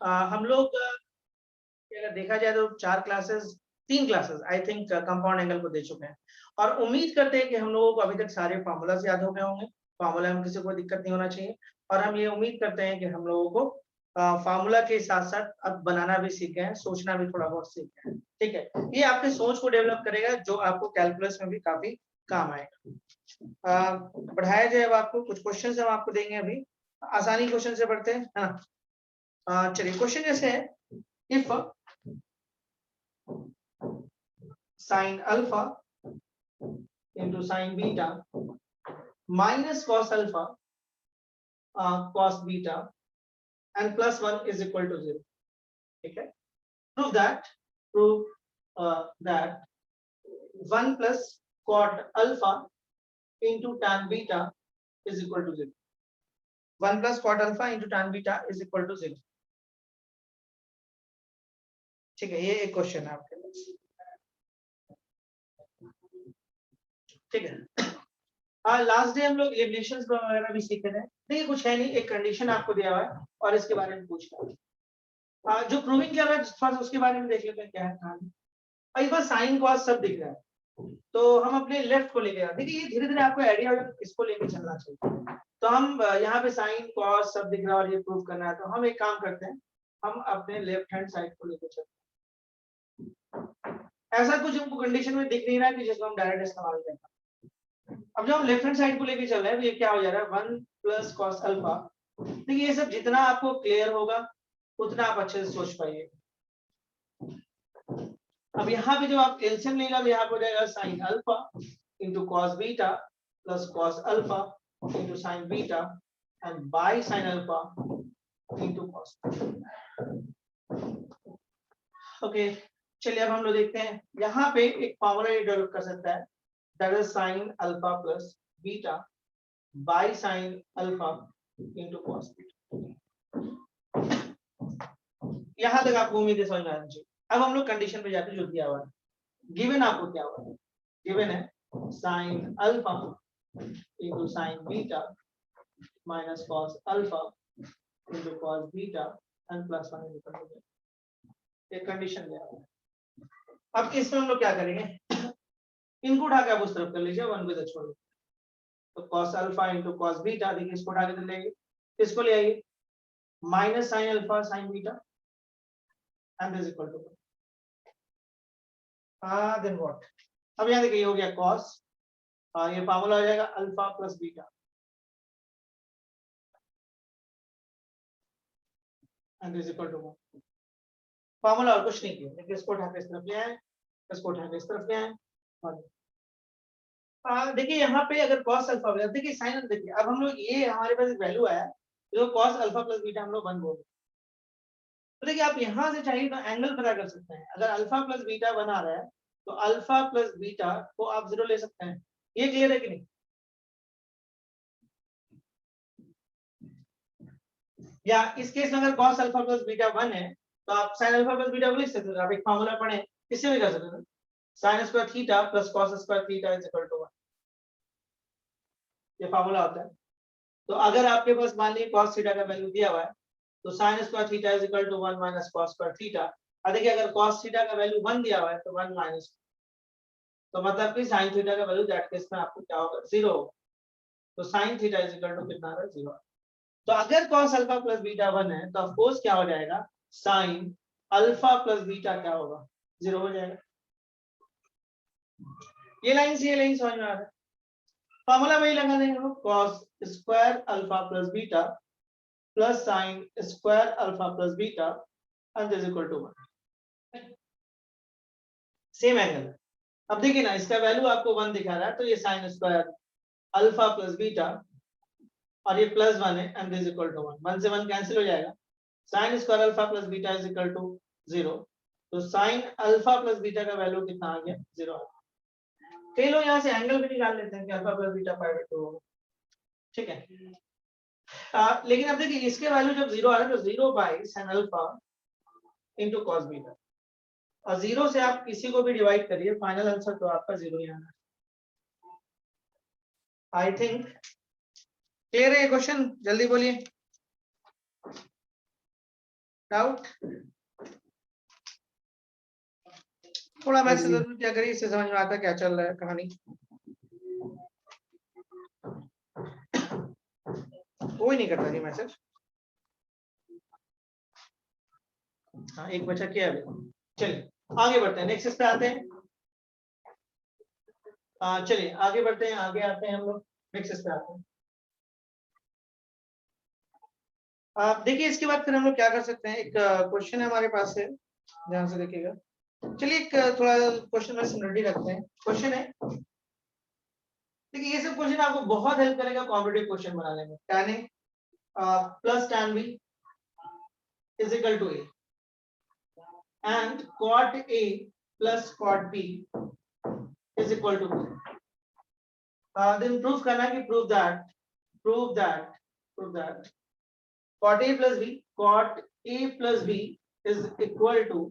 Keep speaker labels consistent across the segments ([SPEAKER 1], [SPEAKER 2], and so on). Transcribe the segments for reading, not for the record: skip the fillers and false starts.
[SPEAKER 1] हम लोग अगर देखा जाए तो 3 classes I think compound angle को दे चुके हैं और उम्मीद करते हैं कि हम लोगों को अभी तक सारे फार्मूलाज याद हो गए होंगे। फार्मूला में किसी को दिक्कत नहीं होना चाहिए और हम ये उम्मीद करते हैं कि हम लोगों को फार्मूला के साथ साथ अब बनाना भी सीख गए हैं, सोचना भी थोड़ा बहुत सीख गए हैं। ठीक है, ये आपके सोच को डेवलप करेगा जो आपको कैलकुलस में भी काफी काम आएगा। बढ़ाया जाए अब आपको कुछ क्वेश्चन हम आपको देंगे अभी, आसानी क्वेश्चन से बढ़ते हैं। हाँ चलिए, क्वेश्चन जैसे है, if sin alpha into sin beta minus cos alpha cos beta and plus 1 is equal to 0. ठीक है, prove that 1 plus cot alpha into tan beta is equal to 0. 1 plus cot alpha into tan beta is equal to 0. ठीक है, ये एक question है आपके लिए। ठीक है, लास्ट डे हम लोग एलिमिनेशंस वगैरह भी सीखे थे। देखिए कुछ है नहीं, एक कंडीशन आपको दिया हुआ है और इसके बारे में पूछना है। जो प्रूविंग किया हुआ है फर्स्ट उसके बारे में देख लेते हैं क्या है कहानी। इस बार साइन कॉस सब दिख रहा है तो हम अपने लेफ्ट को लेके आते हैं। देखिए ये धीरे धीरे आपको आइडिया हो जाएगा, इसको लेके चलना चाहिए। तो हम यहाँ पे साइन कॉस सब दिख रहा है और ये प्रूव करना है, तो हम एक काम करते हैं, हम अपने लेफ्ट हैंड साइड को लेके चलते हैं। ऐसा कुछ हमको कंडीशन में दिख नहीं रहा है कि जिसको हम डायरेक्ट इस्तेमाल करें। अब जब हम लेफ्ट हैंड साइड को लेके चल रहे हैं तो ये क्या हो जा रहा है, 1 प्लस कॉस अल्फा। देखिए ये सब जितना आपको क्लियर होगा उतना आप अच्छे से सोच पाइए। अब यहाँ पे जब आप एलसीएम लेगा तो यहाँ पे हो जाएगा sign alpha into cos beta plus cos alpha into sign beta and bye sine alpha into cos. Okay चलिए, अब हम लोग देखते हैं यहाँ पे एक फॉर्मूला ये डेवलप कर सकता है, that is sin alpha plus beta by sin alpha into cos beta। यहां तक आपको उम्मीद है समझ में आना चाहिए। अब हम लोग कंडीशन पे जाते हैं जो दिया हुआ है। गिवन आपको क्या हुआ है, गिवन है sin alpha into sin beta minus cos alpha into cos beta and plus 1 is equal to 0। एक कंडीशन दिया हुआ है। अब इसमें हम लोग क्या करेंगे, इनको उठा के आप उस तरफ कर लीजिए, 1 को छोड़ दीजिए। तो cos alpha into cos beta, देखिए इसको उठा के लेंगे, इसको ले आइए minus sin alpha sin beta and is equal to then what. अब यहाँ देखिए ये हो गया cos, ये फार्मूला हो जाएगा alpha plus beta and is equal to formula और कुछ नहीं किया। देखिए इसको उठा के इस तरफ ले आए, इसको उठा के इस तरफ ले आए और देखिए यहाँ पे अगर cos अल्फा, देखिए साइन, देखिए अब हम लोग ये हमारे पास वैल्यू आया जो cos अल्फा प्लस बीटा हम लोग 1 बोल। तो देखिए आप यहाँ से चाहिए तो एंगल पता कर सकते हैं। अगर अल्फा प्लस बीटा 1 आ रहा है तो अल्फा प्लस बीटा को आप 0 ले सकते हैं। ये क्लियर है कि नहीं? या इस केस में अगर cos अल्फा प्लस बीटा 1 है तो आप sin अल्फा प्लस बीटा को लिख सकते हो। आप एक फार्मूला पढ़े, इससे भी कर सकते हो, sin square theta plus cos square theta is equal to 1। ये फार्मूला होता है। तो अगर आपके पास मान लीजिए cos थीटा का वैल्यू दिया हुआ है तो sin square theta is equal to 1 minus cos square theta. देखिए अगर cos थीटा का वैल्यू 1 दिया हुआ है तो 1 माइनस, तो मतलब कि sin थीटा का वैल्यू दैट केस में आपको क्या होगा, 0 होगा। तो sin theta is equal to कितना है, 0। तो अगर cos अल्फा प्लस बीटा 1 है तो ऑफ कोर्स क्या हो जाएगा, sin अल्फा प्लस बीटा क्या होगा, 0 हो जाएगा। ये लाइन से ये लाइन समझ में आ रहा है। फार्मूला वही लगा देंगे हम, cos square alpha plus beta plus sin square alpha plus beta and is equal to 1। Same angle. अब देखिए ना, इसका वैल्यू आपको 1 दिखा रहा है तो ये sin square alpha plus beta और ये प्लस 1 है एंड इज इक्वल टू 1। 1 से 1 कैंसिल हो जाएगा, sin square alpha plus beta is equal to 0। तो sin अल्फा प्लस बीटा का वैल्यू कितना आ गया, 0। कई लोग यहाँ से एंगल भी निकाल लेते हैं कि alpha plus beta pi by 2 होगा। ठीक है, लेकिन अब देखिए इसके वैल्यू जब 0 आ रहा है तो 0 by sin alpha into cos beta, और 0 से आप किसी को भी डिवाइड करिए, फाइनल आंसर तो आपका 0 ही आना है। आई थिंक क्लियर है ये क्वेश्चन, जल्दी बोलिए। डाउट? थोड़ा मैसेज जरूर क्या करिए, इससे समझ में आता है क्या चल रहा है कहानी। कोई नहीं करता नहीं मैसेज। हाँ एक बचा क्या अभी। चलिए आगे बढ़ते हैं, नेक्स्ट पे आते हैं। चलिए आगे बढ़ते हैं, आगे आते हैं हम लोग, नेक्स्ट पे आते हैं। देखिए इसके बाद फिर हम लोग क्या कर सकते हैं, एक क्वेश्चन है हमारे पास है, ध्यान से देखिएगा। चलिए एक थोड़ा क्वेश्चन में सिमिलरिटी रखते हैं। क्वेश्चन है, देखिए ये सब क्वेश्चन आपको बहुत हेल्प करेगा कॉम्पिटिटिव क्वेश्चन बनाने में। tan a plus tan b is equal to a and cot a plus cot b is equal to b. Then proof करना कि prove that cot a plus b is equal to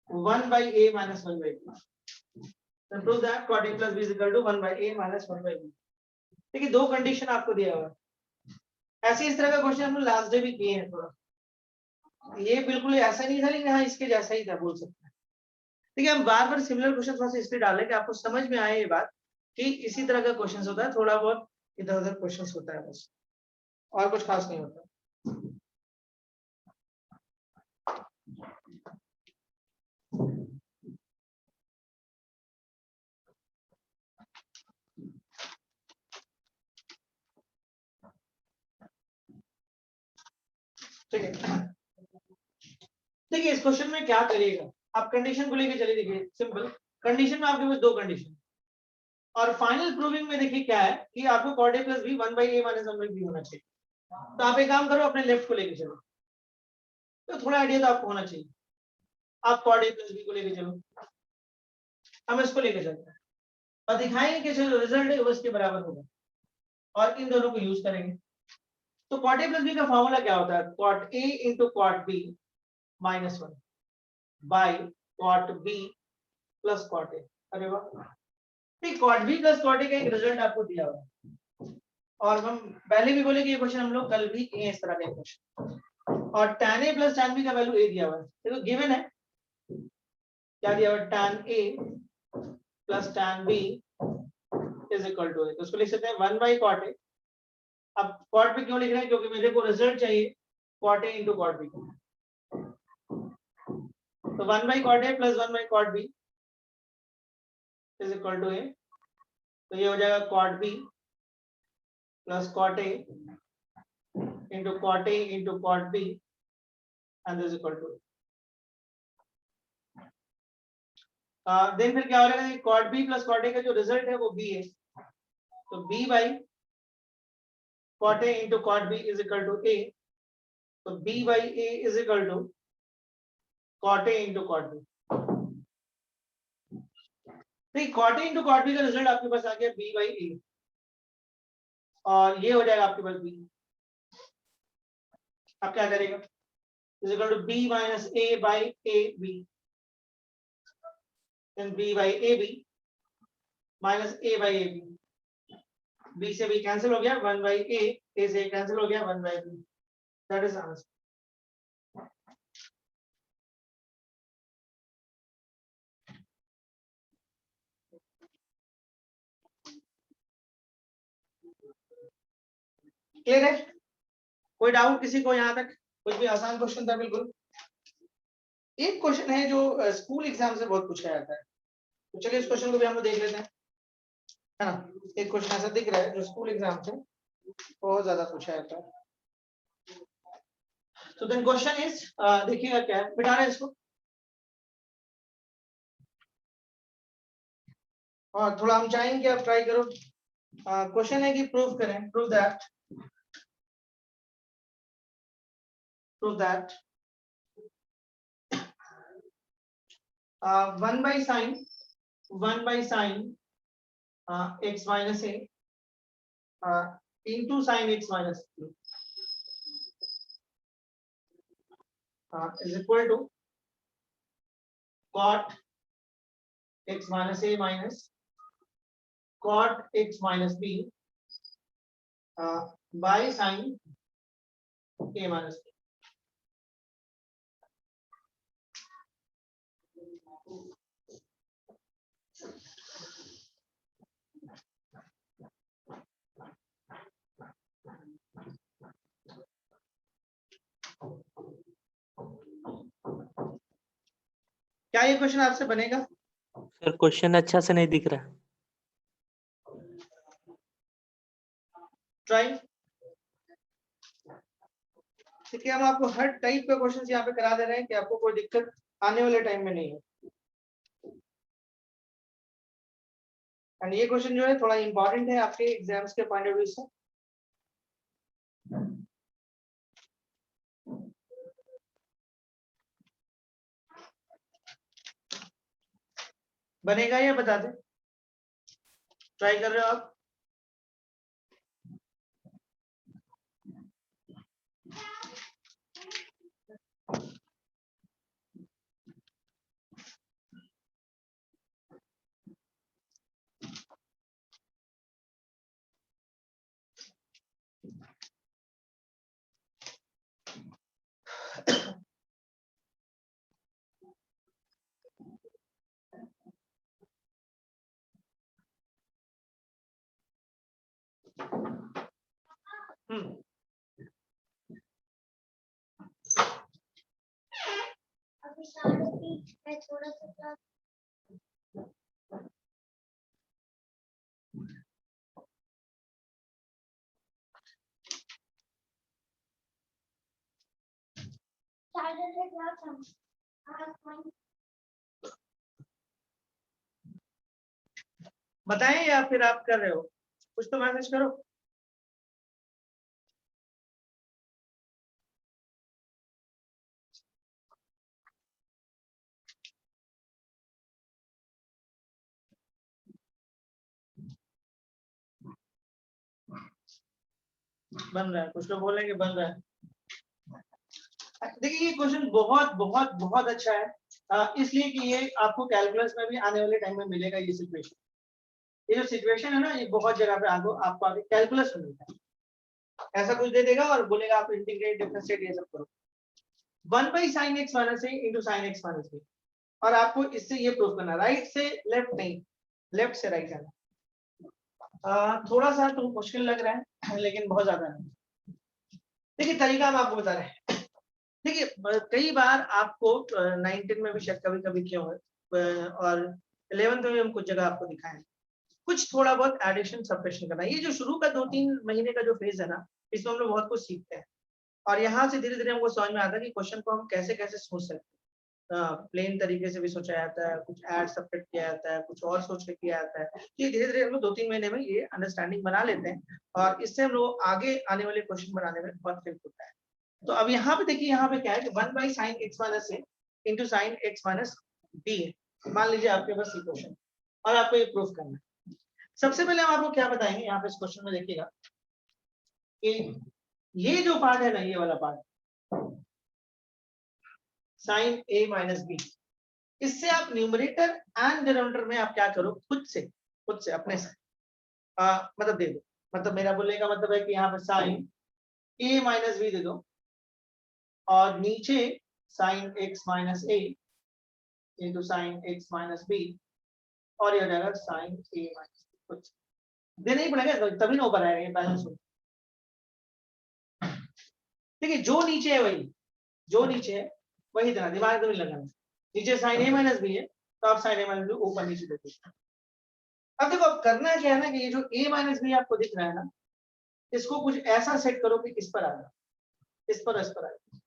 [SPEAKER 1] 1 by a minus 1 by b. Then prove that cot a plus b is equal to 1 by a minus 1 by b. देखिए दो condition आपको दिया हुआ है। ऐसे इस तरह का क्वेश्चन हम लोग लास्ट डे भी किए हैं थोड़ा। ये बिल्कुल ऐसा नहीं था, लेकिन हाँ इसके जैसा ही था बोल सकते हैं। देखिए हम बार बार सिमिलर क्वेश्चन थोड़ा सा इसलिए डालें कि आपको समझ में आए ये बात कि इसी तरह का क्वेश्चन होता है, थोड़ा बहुत इधर उधर क्वेश्चन होता है बस, और कुछ खास नहीं होता। ठीक है, देखिए इस क्वेश्चन में क्या करिएगा आप, कंडीशन को लेके चलिए। देखिए सिंपल कंडीशन में आपके पास दो कंडीशन, और फाइनल प्रूविंग में देखिए क्या है कि आपको cot a plus b 1 by a minus 1 by b होना चाहिए। तो आप एक काम करो, अपने लेफ्ट को लेके चलो, तो थोड़ा आइडिया तो आपको होना चाहिए। आप cot a plus b को लेके चलो, हम इसको लेके चलते हैं और दिखाएंगे कि जो रिजल्ट है वो इसके बराबर होगा, और इन दोनों को यूज करेंगे। तो cot a plus b का फॉर्मूला क्या होता है, cot a into cot b minus 1 by cot b plus cot a। अरे वाह, ठीक, cot b plus cot a का एक रिजल्ट आपको दिया हुआ है, और हम पहले भी बोले कि ये क्वेश्चन हम लोग कल भी किए इस तरह के क्वेश्चन। और tan a plus tan b का वैल्यू a दिया हुआ है, देखो गिवन है क्या दिया हुआ है, tan a plus tan b is equal to a, तो उसको लिख सकते हैं 1 by cot a। अब cot b क्यों लिख रहे हैं, क्योंकि मेरे को रिजल्ट चाहिए cot a into cot b, तो 1 by cot a plus 1 by cot b is equal to a, तो ये हो जाएगा cot b plus cot a into cot a into cot b and this is equal to then फिर क्या हो जाएगा, cot b plus cot a का जो रिजल्ट है वो b है, तो b by cot a into cot b is equal to a, तो b by a is equal to cot a into cot b। तो cot a into cot b का result आपके पास आ गया b by a, और ये हो जाएगा आपके पास b। आप क्या करेगा, is equal to b minus a by ab, then b by ab minus a by ab, b से b कैंसिल हो गया, 1 by a से कैंसिल हो गया, 1 by b, that is answer। Clear है, कोई डाउट किसी को यहाँ तक, कुछ भी आसान क्वेश्चन था बिल्कुल। एक क्वेश्चन है जो स्कूल एग्जाम से बहुत पूछा जाता है, तो चलिए इस क्वेश्चन को भी हम लोग देख लेते हैं, है ना। एक क्वेश्चन ऐसा दिख रहा है जो स्कूल एग्जाम से बहुत ज्यादा पूछा जाता है। तो देन क्वेश्चन इज, देखिएगा क्या है, बिठा रहे हैं इसको, और थोड़ा हम चाहेंगे कि आप ट्राई करो। क्वेश्चन है कि प्रूव करें, prove that 1 by sin x minus a into sin x minus a is equal to cot x minus a minus cot x minus b by sin a minus b। क्या ये question आपसे बनेगा?
[SPEAKER 2] Sir question अच्छा से नहीं दिख रहा।
[SPEAKER 1] Try. देखिए हम आपको हर टाइप का क्वेश्चन यहाँ पे करा दे रहे हैं कि आपको कोई दिक्कत आने वाले टाइम में नहीं है। एंड ये क्वेश्चन जो है थोड़ा इंपॉर्टेंट है आपके एग्जाम्स के पॉइंट ऑफ व्यू से। बनेगा या बता दे? ट्राई कर रहे हो आप?
[SPEAKER 3] थोड़ा सा
[SPEAKER 1] बताएं या फिर आप कर रहे हो? कुछ तो मैसेज करो। बन रहा है, कुछ लोग बोलेंगे बन रहा है। देखिए ये क्वेश्चन बहुत बहुत बहुत अच्छा है, इसलिए कि ये आपको कैलकुलस में भी आने वाले टाइम में मिलेगा। ये सिचुएशन, ये जो सिचुएशन है ना, ये बहुत जगह पे आपको आगे कैलकुलस में मिलता है। ऐसा कुछ दे देगा और बोलेगा आप इंटीग्रेट डिफरेंशिएट ये सब करो। 1/sin x - a into sin x - b, और आपको इससे ये प्रूव करना, राइट से लेफ्ट नहीं, लेफ्ट से राइट जाना। थोड़ा सा तो मुश्किल लग रहा है लेकिन बहुत ज्यादा नहीं। देखिए तरीका हम आपको बता रहे हैं। देखिए कई बार आपको 19 में भी शायद कभी कभी क्यों है, और 11th में भी हम कुछ जगह आपको दिखाएं, कुछ थोड़ा बहुत एडिशन सब्ट्रैक्शन करना। ये जो शुरू का 2-3 महीने का जो फेज है ना, इसमें हम लोग बहुत कुछ सीखते हैं, और यहाँ से धीरे धीरे हमको समझ में आता है कि क्वेश्चन को हम कैसे कैसे सोच सकते हैं। प्लेन तरीके से भी सोचा जाता है, कुछ ऐड सब्ट्रैक्ट किया जाता है, कुछ और सोच के किया जाता है। ये धीरे धीरे हम लोग 2-3 महीने में ये अंडरस्टैंडिंग बना लेते हैं, और इससे हम लोग आगे आने वाले क्वेश्चन बनाने में बहुत हेल्प होता है। तो अब यहाँ पे देखिए, यहाँ पे क्या है कि 1/sin x - a into sin x - b है। मान लीजिए आपके पास ये क्वेश्चन, और आपको ये प्रूफ करना है। सबसे पहले हम आपको क्या बताएंगे, यहाँ पे इस क्वेश्चन में देखिएगा कि ये जो पार्ट है ना, ये वाला पार्ट sin a - b, इससे आप न्यूमरेटर एंड डिनोमिनेटर में आप क्या करो, खुद से अपने से मतलब दे दो। मतलब मेरा बोलने का मतलब है कि यहाँ पे sin a - b दे दो, और नीचे sin x - a into sin x - b, और ये हो जाएगा sin a - b। कुछ देना ही पड़ेगा तभी ना ऊपर आएगा, ये बैलेंस हो। देखिए जो नीचे है वही, जो नीचे है वही देना, दिमाग तो नहीं लगाना। नीचे sin a - b है तो आप sin a - b ऊपर नीचे दे दीजिए। अब देखो अब करना क्या है ना, कि ये जो a - b आपको दिख रहा है ना, इसको कुछ ऐसा सेट करो कि इस पर आ जाए, इस पर आ जाए,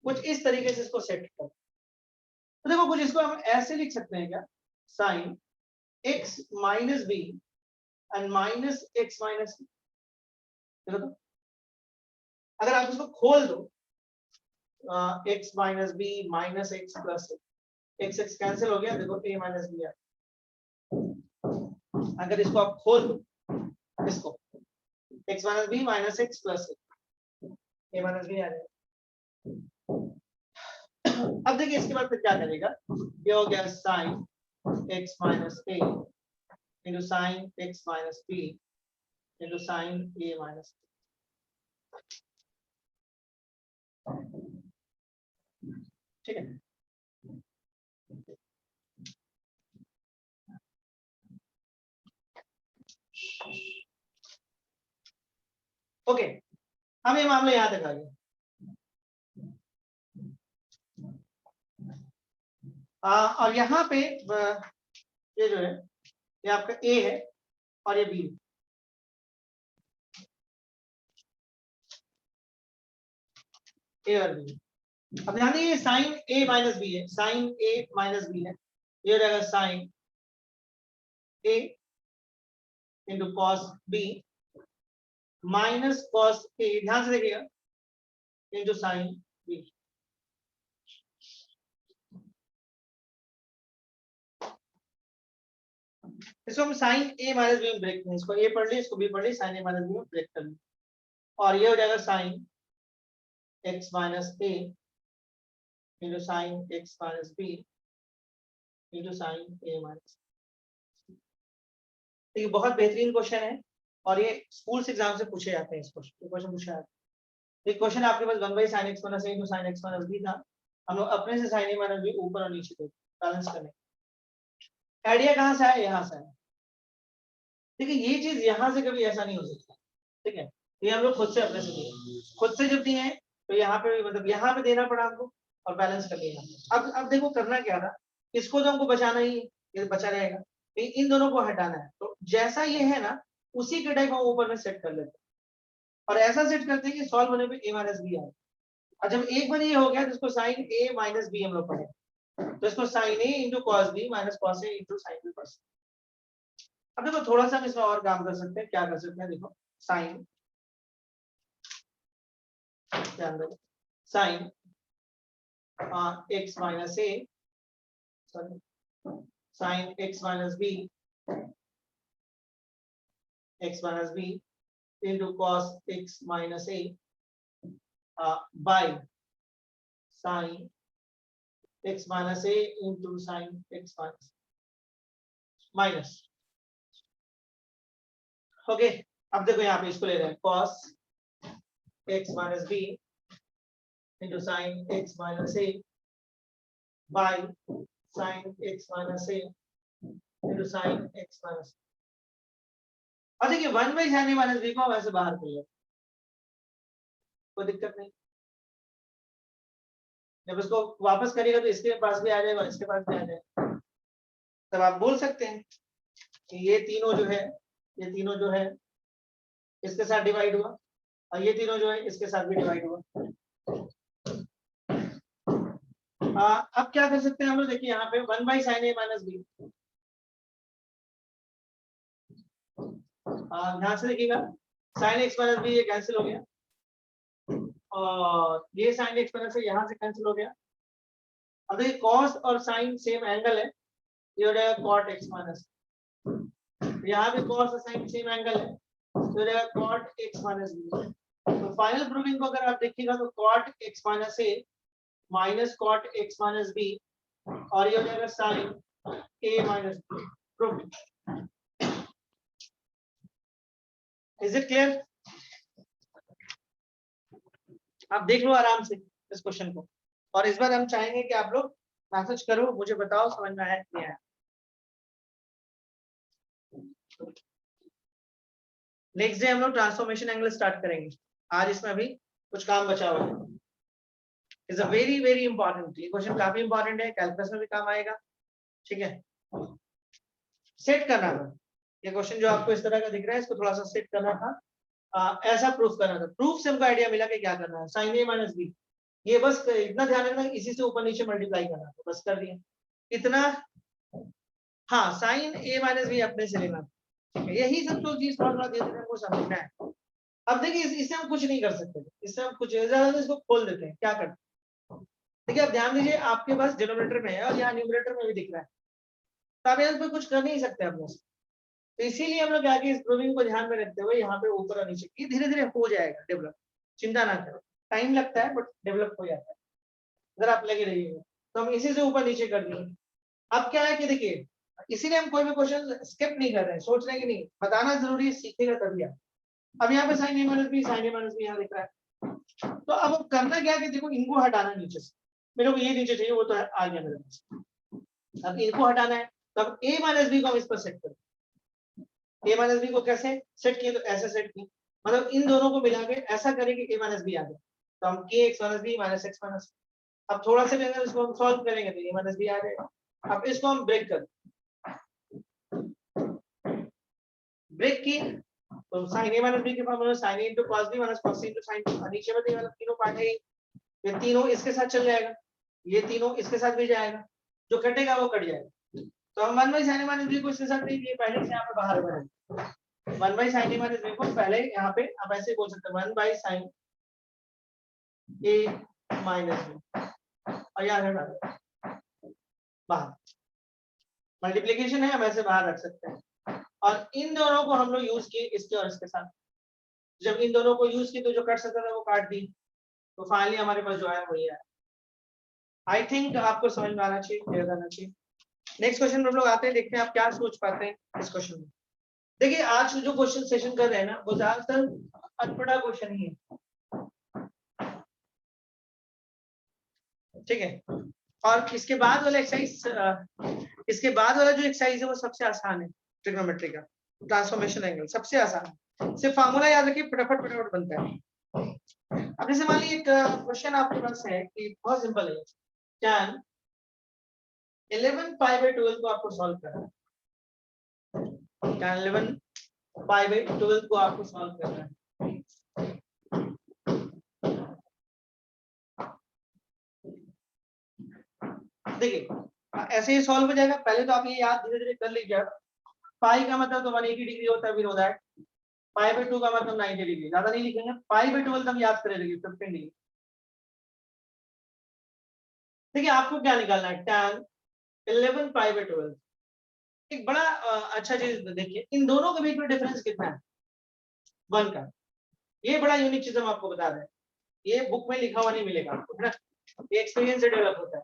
[SPEAKER 1] कुछ इस तरीके से इसको सेट करो। तो देखो कुछ इसको हम ऐसे लिख सकते हैं क्या, sin x - b and minus x - c। देखो तो अगर आप इसको खोल दो, x - b minus x plus x cancel हो गया, देखो a - b है। अगर इसको आप खोल दो, इसको x - b minus x plus a - b आ जाएगा। अब देखिए इसके बाद फिर क्या करेगा, ये हो गया sin x - a into sin x - b into sin a - c। ठीक है, ओके, अब ये मामला यहां तक आ गया। और यहाँ पे ये जो है ये आपका ए है और ये बी है। ए और बी। अब ध्यान दीजिए साइन ए माइनस बी है, साइन ए माइनस बी है, ये हो जाएगा sine A into cos B minus cos A, ध्यान से देखिएगा, इंटू साइन बी। इसको हम साइन ए माइनस बी में ब्रेक करें, इसको ए पढ़ ली, इसको बी पढ़ ली, साइन ए माइनस बी में ब्रेक कर ली, और ये हो जाएगा साइन एक्स माइनस ए into sine x minus B into sign ए माइनस। तो ये बहुत बेहतरीन क्वेश्चन है और ये स्कूल एग्जाम से पूछे जाते हैं। इस क्वेश्चन पूछा जाता है। ये क्वेश्चन आपके पास 1 by sine x minus A into sine x minus b था, हम लोग अपने से साइन ए माइनस बी ऊपर और नीचे थे बैलेंस करने। आइडिया कहाँ से आया? यहाँ से आया। देखिए ये चीज यहाँ से कभी ऐसा नहीं हो सकता, ठीक है, ये हम लोग खुद से अपने से दिए, खुद से जब दिए हैं तो यहाँ पे मतलब यहाँ पे देना पड़ा हमको और बैलेंस कर दिया। अब देखो करना क्या था, इसको तो हमको बचाना ही है, ये बचा रहेगा, इन दोनों को हटाना है। तो जैसा ये है ना उसी के टाइप हम ऊपर में सेट कर लेते हैं और ऐसा सेट करते हैं कि सॉल्व होने पे ए माइनस बी आए। और जब एक बार ये हो गया तो इसको साइन ए माइनस बी हम लोग पढ़े, तो इसको साइन ए into cos B minus cos ए इंटू साइन बी कॉस। अब देखो थोड़ा सा हम इसमें और काम कर सकते हैं, क्या कर सकते हैं, देखो साइन, ध्यान दो, sine x minus a, sorry sine x minus b, x minus B into cos x minus a by sine x minus A into sine x minus. Okay, अब देखो यहाँ पे इसको ले रहे हैं cos x minus B into sine x minus a by sine x minus A into sine x minus. और देखिए 1 by sine A minus b को हम ऐसे बाहर कर लेते, कोई दिक्कत नहीं। जब इसको वापस करिएगा तो इसके पास भी आ जाएगा, इसके पास भी आ जाएगा, तब आप बोल सकते हैं कि ये तीनों जो है, ये तीनों जो है इसके साथ डिवाइड हुआ और ये तीनों जो है इसके साथ भी डिवाइड हुआ। अब क्या कर सकते हैं हम लोग, देखिए यहाँ पे 1 by sine A minus b, ध्यान से देखिएगा, साइन एक्स माइनस बी ये कैंसिल हो गया और ये साइन एक्स माइनस यहाँ से कैंसिल हो गया। अब देखिए कॉस और साइन सेम एंगल है, ये हो जाएगा कॉट एक्स माइनस, यहाँ भी कॉस और साइन सेम एंगल है, तो हो जाएगा कॉट एक्स माइनस बी। तो फाइनल प्रूविंग को अगर आप देखिएगा तो cot x minus A minus cot x minus B और ये हो जाएगा sine A minus B. Prove. Is it clear? आप देख लो आराम से इस क्वेश्चन को, और इस बार हम चाहेंगे कि आप लोग मैसेज करो, मुझे बताओ समझ में आया नहीं आया। नेक्स्ट डे हम लोग ट्रांसफॉर्मेशन एंगल स्टार्ट करेंगे, आज इसमें अभी कुछ काम बचा हुआ है। Is a very very important, ये क्वेश्चन काफी इंपॉर्टेंट है, कैलकुलस में भी काम आएगा, ठीक है। सेट करना था ये क्वेश्चन जो आपको इस तरह का दिख रहा है, इसको थोड़ा सा सेट करना था, ऐसा प्रूफ करना था। प्रूफ से हमको आइडिया मिला कि क्या करना है, साइन ए माइनस बी, ये बस इतना ध्यान रखना इसी से ऊपर नीचे मल्टीप्लाई करना, तो बस कर दिया इतना। हाँ साइन ए माइनस बी अपने से लेना, ठीक है, यही सब तो चीज थोड़ा धीरे धीरे हमको समझना है। अब देखिए इससे हम कुछ नहीं कर सकते, इससे हम कुछ ज्यादा इसको खोल देते हैं, क्या करते हैं, देखिए आप ध्यान दीजिए, आपके पास डिनोमिनेटर में है और यहाँ न्यूमरेटर में भी दिख रहा है, तो आप यहाँ पे कुछ कर नहीं सकते अपने से। तो इसीलिए हम लोग आगे इस प्रूविंग को ध्यान में रखते हुए यहाँ पे ऊपर और नीचे, ये धीरे धीरे हो जाएगा डेवलप, चिंता ना करो, टाइम लगता है बट डेवलप हो जाता है अगर आप लगे रहिएगा। तो हम इसी से ऊपर नीचे कर दिए। अब क्या है कि देखिए इसीलिए हम कोई भी क्वेश्चन स्किप नहीं कर रहे हैं, सोच रहे हैं कि नहीं, बताना जरूरी है, सीखेगा तभी आप। अब यहाँ पे साइन ए माइनस बी, साइन ए माइनस बी यहाँ दिख रहा है, तो अब करना क्या है कि देखो इनको हटाना नीचे से, मेरे को ये नीचे चाहिए, वो तो आ गया मेरे पास। अब इनको हटाना है, तो अब a माइनस बी को हम इस पर सेट करें। a माइनस बी को कैसे सेट किए, तो ऐसे सेट किए, मतलब इन दोनों को मिला के ऐसा करें कि a माइनस बी आ जाए, तो हम k x minus b minus x minus, अब थोड़ा सा भी अगर इसको हम सॉल्व करेंगे तो a माइनस बी आ जाएगा। अब इसको हम ब्रेक कर, ब्रेक की तो sin a माइनस b के formula sin a into cos b minus cos c into sin b, नीचे में वाला तीनों पार्ट है, ये तीनों इसके साथ चल जाएगा, ये तीनों इसके साथ भी जाएगा, जो कटेगा वो कट जाएगा। तो हम 1 by sin a minus b को इसके साथ नहीं, पहले से यहाँ पे बाहर बने 1 by sin a minus b को पहले यहाँ पे आप ऐसे बोल सकते हैं 1 by sin a minus b, और यहाँ हटा दो बाहर, मल्टीप्लिकेशन है हम ऐसे बाहर रख सकते हैं। और इन दोनों को हम लोग यूज किए इसके और इसके साथ, जब इन दोनों को यूज किए तो जो कट सकता था वो काट दी, तो फाइनली हमारे पास जो है वही है। आई थिंक आपको समझ में आना चाहिए, क्लियर आना चाहिए। नेक्स्ट क्वेश्चन में हम लोग आते हैं, देखते हैं आप क्या सोच पाते हैं इस क्वेश्चन में। देखिए आज जो क्वेश्चन सेशन कर रहे हैं ना वो ज्यादातर अटपटा क्वेश्चन ही है, ठीक है। और इसके बाद वाला एक्सरसाइज, इसके बाद वाला जो एक्सरसाइज है वो सबसे आसान है, ट्रिग्नोमेट्री का ट्रांसफॉर्मेशन एंगल सबसे आसान है, सिर्फ फार्मूला याद रखिए, फटाफट फटाफट बनता है। अब जैसे मान लीजिए एक क्वेश्चन आपके पास है कि बहुत सिंपल है, tan 11 पाई बाय 12 को आपको सॉल्व करना है, tan 11 पाई बाय 12 को आपको सॉल्व करना है। देखिए ऐसे ही सॉल्व हो जाएगा, पहले तो आप ये याद धीरे धीरे कर लीजिए। पाई का मतलब तो 180 डिग्री होता है, विद दैट पाई बाय 2 का मतलब 90 डिग्री, ज्यादा नहीं लिखेंगे, पाई बाय 12 हम याद करेंगे 15 डिग्री। देखिए आपको क्या निकालना है, tan 11 पाई बाय 12। एक बड़ा अच्छा चीज देखिए, इन दोनों के बीच में डिफरेंस कितना है, 1 का। ये बड़ा यूनिक चीज हम आपको बता रहे हैं, ये बुक में लिखा हुआ नहीं मिलेगा आपको, है ना, ये एक्सपीरियंस से डेवलप होता है।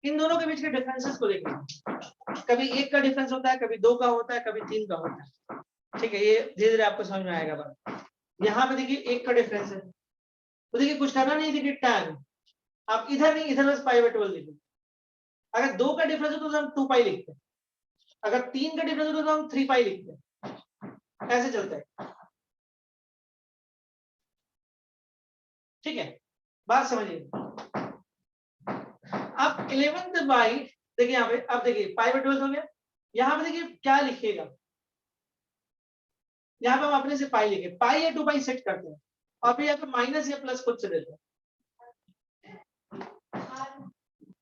[SPEAKER 1] इन दोनों के बीच के डिफरेंसेस को देखिए, कभी 1 का डिफरेंस होता है, कभी 2 का होता है, कभी 3 का होता है, ठीक है। ये धीरे धीरे आपको समझ में आएगा बात। यहाँ पे देखिए 1 का डिफरेंस है, तो देखिए कुछ करना नहीं, देखिए tan आप इधर नहीं, इधर बस पाई बाय 12 लिखिए। अगर 2 का डिफरेंस हो तो हम 2 पाई लिखते हैं, अगर 3 का डिफरेंस हो तो हम 3 पाई लिखते हैं, ऐसे चलता है, ठीक है। बात समझिए। अब 11th बाई, देखिए यहाँ पे, अब देखिए पाई बाय 12 हो गया, यहाँ पे देखिए क्या लिखिएगा, यहाँ पे हम अपने से पाई लिखे, पाई या 2 पाई सेट करते हैं, और फिर यहाँ पे माइनस या प्लस खुद से देते हैं,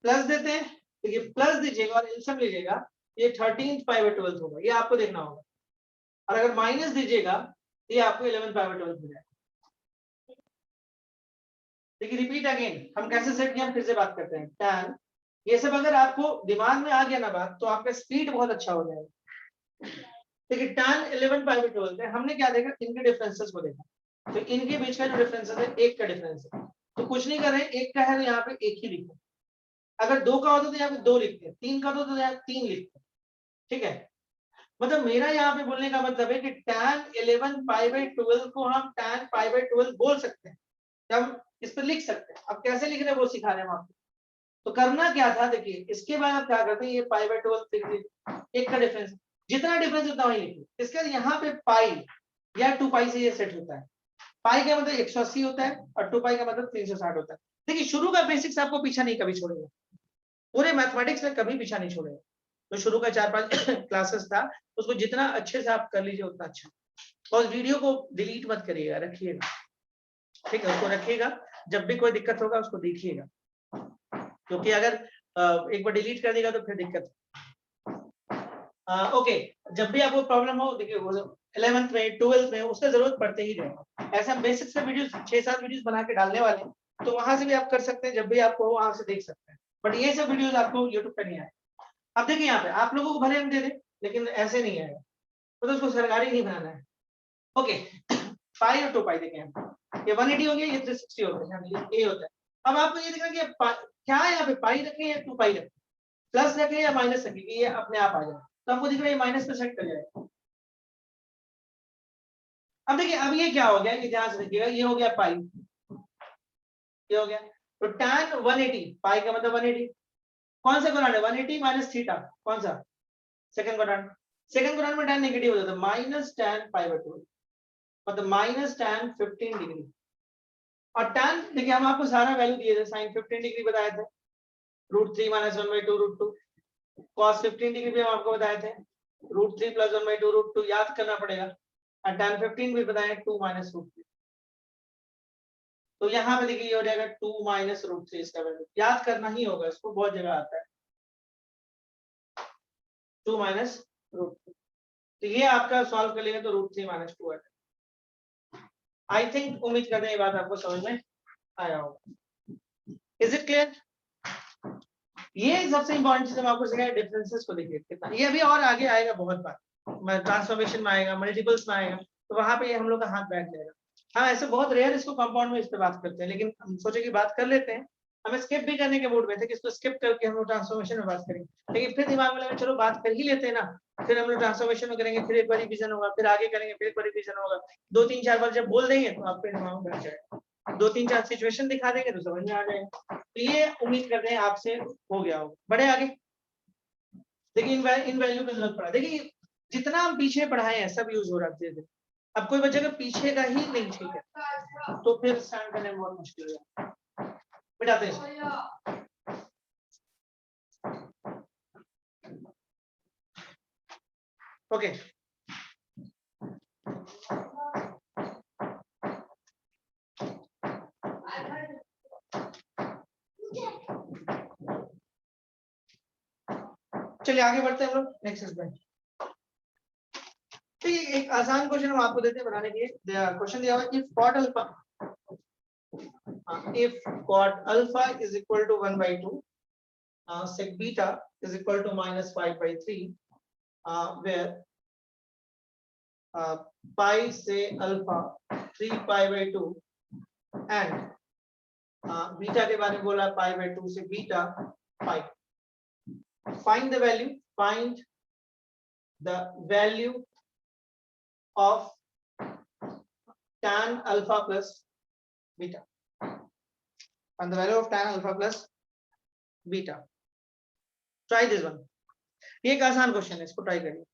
[SPEAKER 1] प्लस देते हैं, देखिए प्लस दीजिएगा और एलसीएम लीजिएगा, ये 13th पाई बाय 12 होगा, ये आपको देखना होगा, और अगर माइनस दीजिएगा तो ये आपको 11 पाई बाय 12 मिलेगा। देखिए रिपीट अगेन, हम कैसे सेट किया, हम फिर से बात करते हैं। tan, ये सब अगर आपको दिमाग में आ गया ना बात, तो आपका स्पीड बहुत अच्छा हो जाएगा। देखिए tan 11 पाई बाय 12 है, हमने क्या देखा, इनके डिफरेंसेस को देखा, तो इनके बीच का जो डिफरेंस है 1 का डिफरेंस है, तो कुछ नहीं कर रहे, 1 का है तो यहाँ पे 1 ही लिखो, अगर 2 का होता तो यहाँ पे 2 लिखते हैं, 3 का होता तो यहाँ 3 लिखते हैं, ठीक है। मतलब मेरा यहाँ पे बोलने का मतलब है कि tan 11 पाई बाय 12 को हम tan पाई बाय 12 बोल सकते हैं, हम इस पर लिख सकते हैं। अब कैसे लिख रहे हैं वो सिखा रहे हैं हम आपको। तो करना क्या था, देखिए इसके बाद आप क्या करते हैं, ये पाई बाय 12 लिख 1 का डिफरेंस, जितना डिफरेंस उतना वही लिखिए। इसके बाद यहाँ पे पाई या 2 पाई से ये सेट होता है, पाई का मतलब 180 होता है और 2 पाई का मतलब 360 होता है। देखिए शुरू का बेसिक्स आपको पीछा नहीं कभी छोड़ेगा, पूरे मैथमेटिक्स में कभी पीछा नहीं छोड़ेगा। तो शुरू का 4-5 क्लासेस था, उसको जितना अच्छे से आप कर लीजिए उतना अच्छा। और वीडियो को डिलीट मत करिएगा, रखिएगा, ठीक है, उसको रखिएगा, जब भी कोई दिक्कत होगा उसको देखिएगा, क्योंकि अगर एक बार डिलीट कर देगा तो फिर दिक्कत। ओके, जब भी आपको प्रॉब्लम हो, देखिए 11th में 12th में उसका जरूरत पड़ते ही रहेगा। ऐसा हम बेसिक से वीडियोस 6-7 वीडियोस बना के डालने वाले हैं, तो वहां से भी आप कर सकते हैं, जब भी आपको वहां से देख सकते हैं, बट ये सब वीडियोस आपको यूट्यूब पे नहीं आए। अब देखिए यहाँ पे आप लोगों को भले हम दे दें, लेकिन ऐसे नहीं आएगा, तो उसको सरकारी नहीं बनाना है। ओके, पाई और 2 पाई देखें, ये 180 हो गया, ये 360 हो गया, ये होता है। अब आपको ये देखना कि क्या है यहाँ पे, पाई रखें या 2 पाई रखें, प्लस रखें या माइनस रखें, ये अपने आप आ जाए। तो आपको दिख रहा है ये माइनस पे सेट कर जाएगा। अब देखिए अब ये क्या हो गया, ये ध्यान से देखिएगा, ये हो गया पाई, ये हो गया, तो tan 180, पाई का मतलब 180, कौन सा क्वाड्रेंट है 180 माइनस थीटा, कौन सा सेकंड क्वाड्रेंट। सेकंड क्वाड्रेंट में tan नेगेटिव हो जाता है माइनस tan π/2 मतलब माइनस tan 15 डिग्री। और tan देखिए हम आपको सारा वैल्यू दिए थे, sin 15 डिग्री बताए थे √3 - 1/2 √2, cos 15 डिग्री भी हम आपको बताए थे √3 + 1/2 √2 याद करना पड़ेगा, और tan 15 भी बताए 2 - √3। तो यहाँ पे देखिए ये हो जाएगा 2 - √3, इसका वैल्यू याद करना ही होगा, इसको बहुत जगह आता है 2 - √3। तो ये आपका सॉल्व कर लेंगे तो √3 - 2 है। आई थिंक उम्मीद करते हैं ये बात आपको समझ में आया होगा। Is it clear? ये सबसे इंपॉर्टेंट चीज हम आपको सिखाया, डिफरेंसेस को देखिए कितना, ये अभी और आगे आएगा बहुत बार, ट्रांसफॉर्मेशन में आएगा, मल्टीपल्स में आएगा, तो वहां पे हम लोग का हाथ बैठ जाएगा। हाँ ऐसे बहुत रेयर इसको कंपाउंड में इस पे बात करते हैं, लेकिन हम सोचे कि बात कर लेते हैं। हमें स्किप भी करने के मूड में थे कि इसको स्किप करके हम लोग ट्रांसफॉर्मेशन में बात करेंगे, लेकिन फिर दिमाग में लगा चलो बात कर ही लेते हैं ना, फिर हम लोग ट्रांसफॉर्मेशन में करेंगे, फिर एक बार रिवीजन होगा, फिर आगे करेंगे, फिर एक बार रिवीजन होगा, 2-3-4 बार जब बोल देंगे तो आपके दिमाग में बैठ जाएगा, 2-3-4 सिचुएशन दिखा देंगे तो समझ में आ जाएगा। तो ये उम्मीद करते हैं आपसे हो गया हो। बढ़े आगे, देखिए इन वैल्यू का जरूरत पड़ा, देखिए जितना हम पीछे पढ़ाए हैं सब यूज हो रहा है। अब कोई बच्चे का पीछे का ही नहीं ठीक है तो फिर स्टैंड करने में बहुत मुश्किल हो जाता है, मिटाते हैं। ओके चलिए आगे बढ़ते हैं हम लोग नेक्स्ट एक्सरसाइज। तो ये एक आसान क्वेश्चन हम आपको देते हैं बनाने के लिए। क्वेश्चन दिया हुआ है if cot alpha is equal to 1/2 sec beta is equal to -5/3 where pi say alpha 3 pi/2 and beta के बारे में बोला pi/2 से beta pi। find the value of tan alpha plus beta, and the value of tan alpha plus beta. Try this one. ये एक आसान question है, इसको ट्राई करिए।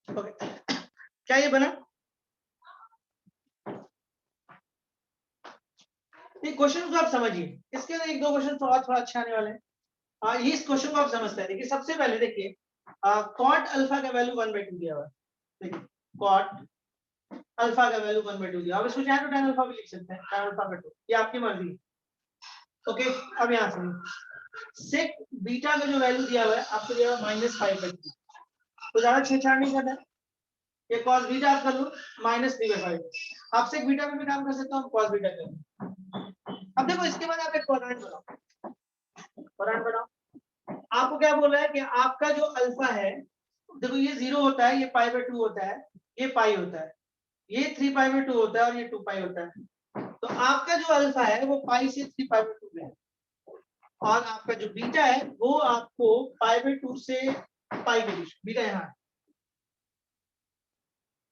[SPEAKER 1] ओके क्या ये बना? ये क्वेश्चन को आप समझिए, इसके अंदर एक दो क्वेश्चन थोड़ा अच्छे आने वाले हैं। ये इस क्वेश्चन को आप समझते हैं। देखिए सबसे पहले देखिए कॉट अल्फा का वैल्यू 1/2 दिया हुआ है। देखिए कॉट अल्फा का वैल्यू 1/2 दिया, अब इसको चाहे तो tan अल्फा भी लिख सकते हैं, tan अल्फा का 2, ये आपकी मर्जी। ओके अब यहाँ से सेक बीटा का जो वैल्यू दिया हुआ है आपको दिया हुआ -5/3, तो ज्यादा छेड़छाड़ नहीं करना है, ये cos बीटा आप कर लो -3/5, आप सेक बीटा में भी काम कर सकते हो, हम cos बीटा कर लो। अब देखो इसके बाद आप एक क्वाड्रेंट बनाओ, आपको क्या बोल रहा है कि आपका जो अल्फा है, देखो ये 0 होता है, ये π/2 होता है, ये पाई होता है, ये 3π/2 होता है और ये 2π होता है, तो आपका जो अल्फा है वो पाई से 3π/2 में है, और आपका जो बीटा है वो आपको π/2 से पाई के बीच, बीटा यहाँ है,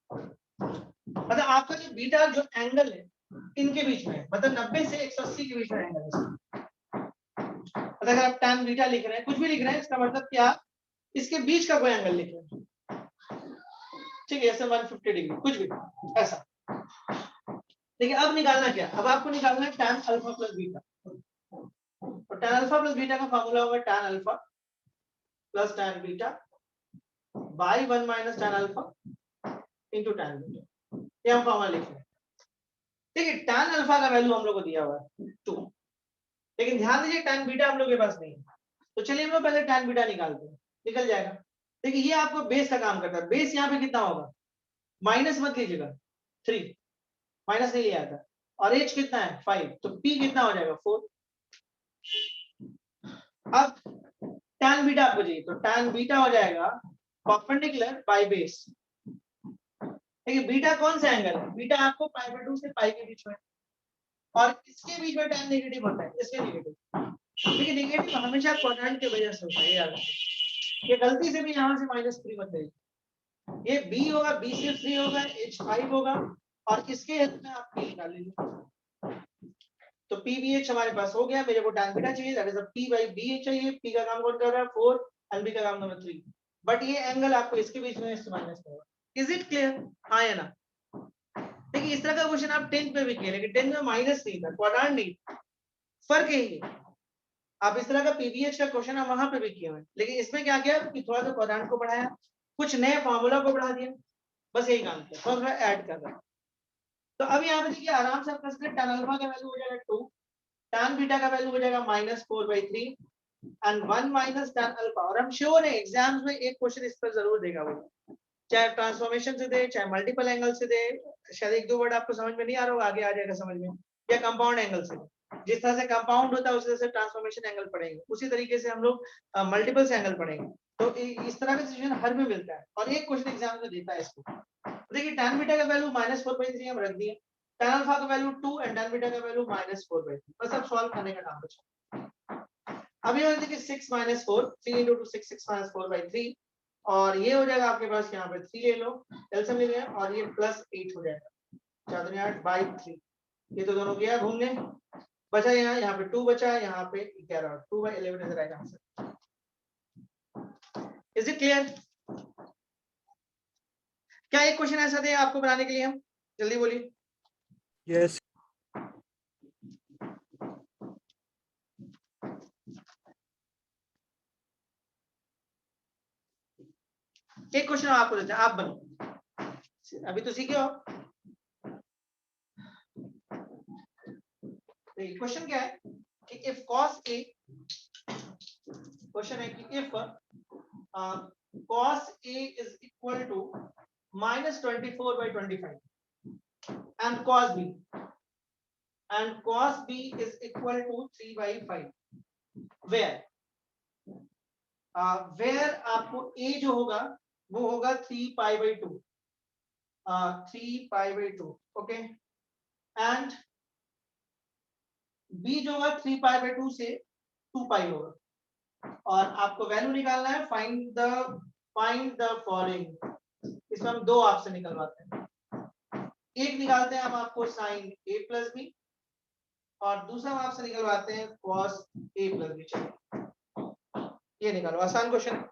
[SPEAKER 1] मतलब आपका जो बीटा जो एंगल है इनके बीच में है, मतलब 90 से 180 के बीच में एंगल है। मतलब अगर आप tan बीटा लिख रहे हैं, कुछ भी लिख रहे हैं, इसका मतलब क्या, इसके बीच का कोई एंगल लिख रहे हैं, ठीक है, ऐसे 150 डिग्री कुछ भी ऐसा। देखिए अब निकालना क्या, अब आपको निकालना है tan अल्फा प्लस बीटा, और tan अल्फा प्लस बीटा का फार्मूला होगा tan alpha plus tan beta by 1 minus tan alpha into tan beta, ये हम फार्मूला लिख रहे हैं। ठीक है, tan अल्फा का वैल्यू हम लोग को दिया हुआ है 2, लेकिन ध्यान दीजिए tan बीटा हम लोग के पास नहीं है, तो चलिए हम लोग पहले tan बीटा निकालते हैं, निकल जाएगा। देखिए ये आपको बेस का काम करता है, बेस यहाँ पे कितना होगा, माइनस मत लीजिएगा 3, माइनस नहीं लिया था, और एच कितना है 5, तो p कितना हो जाएगा 4। अब tan बीटा आपको चाहिए, तो tan बीटा हो जाएगा परपेंडिकुलर बाय बेस। देखिए बीटा कौन सा एंगल है, बीटा आपको π/2 से पाई के बीच में, और इसके बीच में tan नेगेटिव होता है, इसके नेगेटिव, देखिए नेगेटिव हमेशा क्वाड्रेंट के वजह से होता है, याद रखिए, ये गलती से भी यहाँ से -3 मत लीजिए, ये b होगा, b से 3 होगा, h 5 होगा, और इसके हेल्प में आप p निकाल लीजिए, तो p b h हमारे पास हो गया, मेरे को tan बीटा चाहिए, दैट इज p/b चाहिए, p का काम कौन कर रहा है 4 और b का काम नंबर 3, बट ये एंगल आपको इसके बीच में इससे माइनस होगा। इज इट क्लियर, हाँ या ना। देखिए इस तरह का क्वेश्चन आप 10th में भी किए, लेकिन 10th में माइनस नहीं था, क्वाड्रेंट नहीं, फर्क यही है। आप इस तरह का पीबीएच का क्वेश्चन हम वहां पे भी किए हुए, लेकिन इसमें क्या किया कि थोड़ा सा क्वाड्रेंट को बढ़ाया, कुछ नए फार्मूला को बढ़ा दिया, बस यही काम किया, थोड़ा ऐड कर रहा है। तो अब यहाँ पे देखिए आराम से आप कर सकते हैं, tan अल्फा का वैल्यू हो जाएगा 2, tan बीटा का वैल्यू हो जाएगा -4/3 एंड 1 माइनस tan अल्फा, और हम श्योर है एग्जाम्स में एक क्वेश्चन इस पर जरूर देगा वो, चाहे ट्रांसफॉर्मेशन से दे, चाहे मल्टीपल एंगल से दे, शायद एक दो वर्ड आपको समझ में नहीं आ रहा होगा, आगे आ जाएगा समझ में, या कंपाउंड एंगल से, जिस तरह से कंपाउंड होता है उसी तरह से ट्रांसफॉर्मेशन एंगल पढ़ेंगे, उसी तरीके से हम लोग मल्टीपल एंगल पढ़ेंगे, तो इस तरह का सिचुएशन हर में मिलता है, और एक क्वेश्चन एग्जाम में देता है इसको। देखिए tan बीटा का वैल्यू -4/3 हम रख दिए, tan अल्फा का वैल्यू 2 एंड tan बीटा का वैल्यू -4/3, बस अब सॉल्व करने का काम बचा। अब ये देखिए 6 - 4, 3 × 2 6, 6 - 4/3, और ये हो जाएगा आपके पास यहाँ पे 3 ले लो, एलसीएम ले लिया, और ये +8 हो जाएगा, 4×8/3, ये तो दोनों गया घूमने, बचा यहाँ पे 2 बचा, यहाँ पे 11, 2/11 is right answer. Is it clear? क्या एक क्वेश्चन ऐसा दे आपको बनाने के लिए, हम जल्दी बोलिए।
[SPEAKER 4] यस
[SPEAKER 1] एक क्वेश्चन आपको देते हैं, आप बनो, अभी तो सीखे हो। क्वेश्चन क्या है कि इफ cos a, क्वेश्चन है कि if cos a is equal to -24/25 and cos b is equal to 3/5, where आपको a जो होगा वो होगा 3π/2, 3π/2, ओके, एंड b जो होगा 3π/2 से 2π होगा, और आपको वैल्यू निकालना है, फाइंड द फॉलोइंग। इसमें हम दो आपसे निकलवाते हैं, एक निकालते हैं हम आपको sin a + b, और दूसरा हम आपसे निकलवाते हैं cos a + b। चलिए ये निकालो, आसान क्वेश्चन है।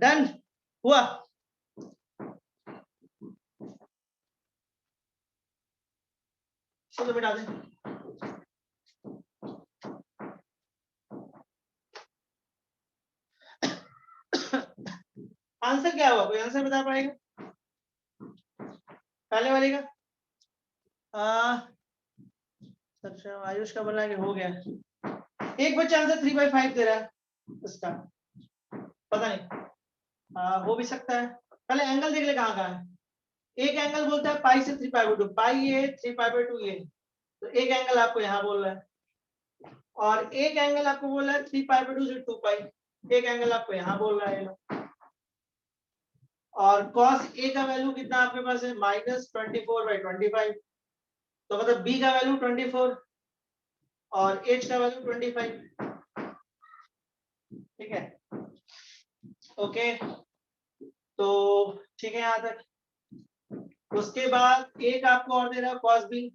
[SPEAKER 1] डन हुआ। चलो बिठा दें। आंसर क्या हुआ, कोई आंसर बता पाएगा पहले वाले का? अच्छा आयुष का बोला कि हो गया। एक बच्चा आंसर 3/5 दे रहा है इसका, पता नहीं हो भी सकता है। पहले एंगल देख ले कहाँ कहाँ है। एक एंगल बोलता है पाई से 3π/2, पाई ये 3π/2 ये, तो एक एंगल आपको यहाँ बोल रहा है, और एक एंगल आपको बोल रहा है 3π/2 से 2π, एक एंगल आपको यहाँ बोल रहा है। और cos A का वैल्यू कितना आपके पास है, -24/25, तो मतलब B का वैल्यू 24 और H का वैल्यू 25। ठीक है, ओके, तो ठीक है यहाँ तक। उसके बाद एक आपको और दे रहा है cos B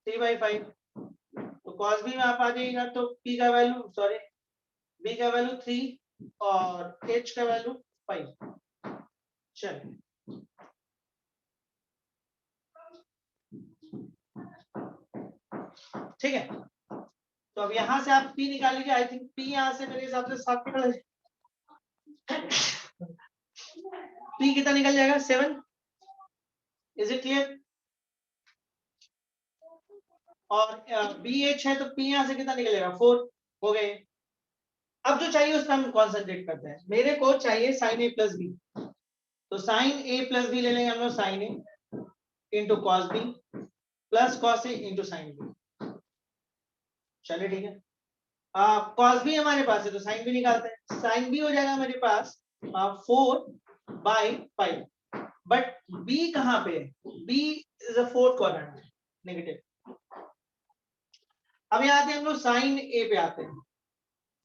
[SPEAKER 1] 3/5, तो cos B में आप आ जाइएगा तो P का वैल्यू सॉरी B का वैल्यू 3 और H का वैल्यू 5। चलिए ठीक है, तो अब यहां से आप P निकाल लीजिए। आई थिंक P यहां से मेरे हिसाब से 7 निकल, P कितना निकल जाएगा 7। Is it clear? और BH है तो P यहां से कितना निकलेगा 4 हो गए। अब जो चाहिए उस पर हम कॉन्सेंट्रेट करते हैं। मेरे को चाहिए sin A प्लस बी, तो sin A प्लस बी ले लेंगे हम लोग, sin A into cos B plus cos A into sin B। चलिए ठीक है, cos B हमारे पास है तो sin B निकालते हैं। sin B हो जाएगा मेरे पास 4/5, बट B कहाँ पे है? B is a fourth quadrant, negative. अब यहाँ आते हैं हम लोग sin A पे आते हैं।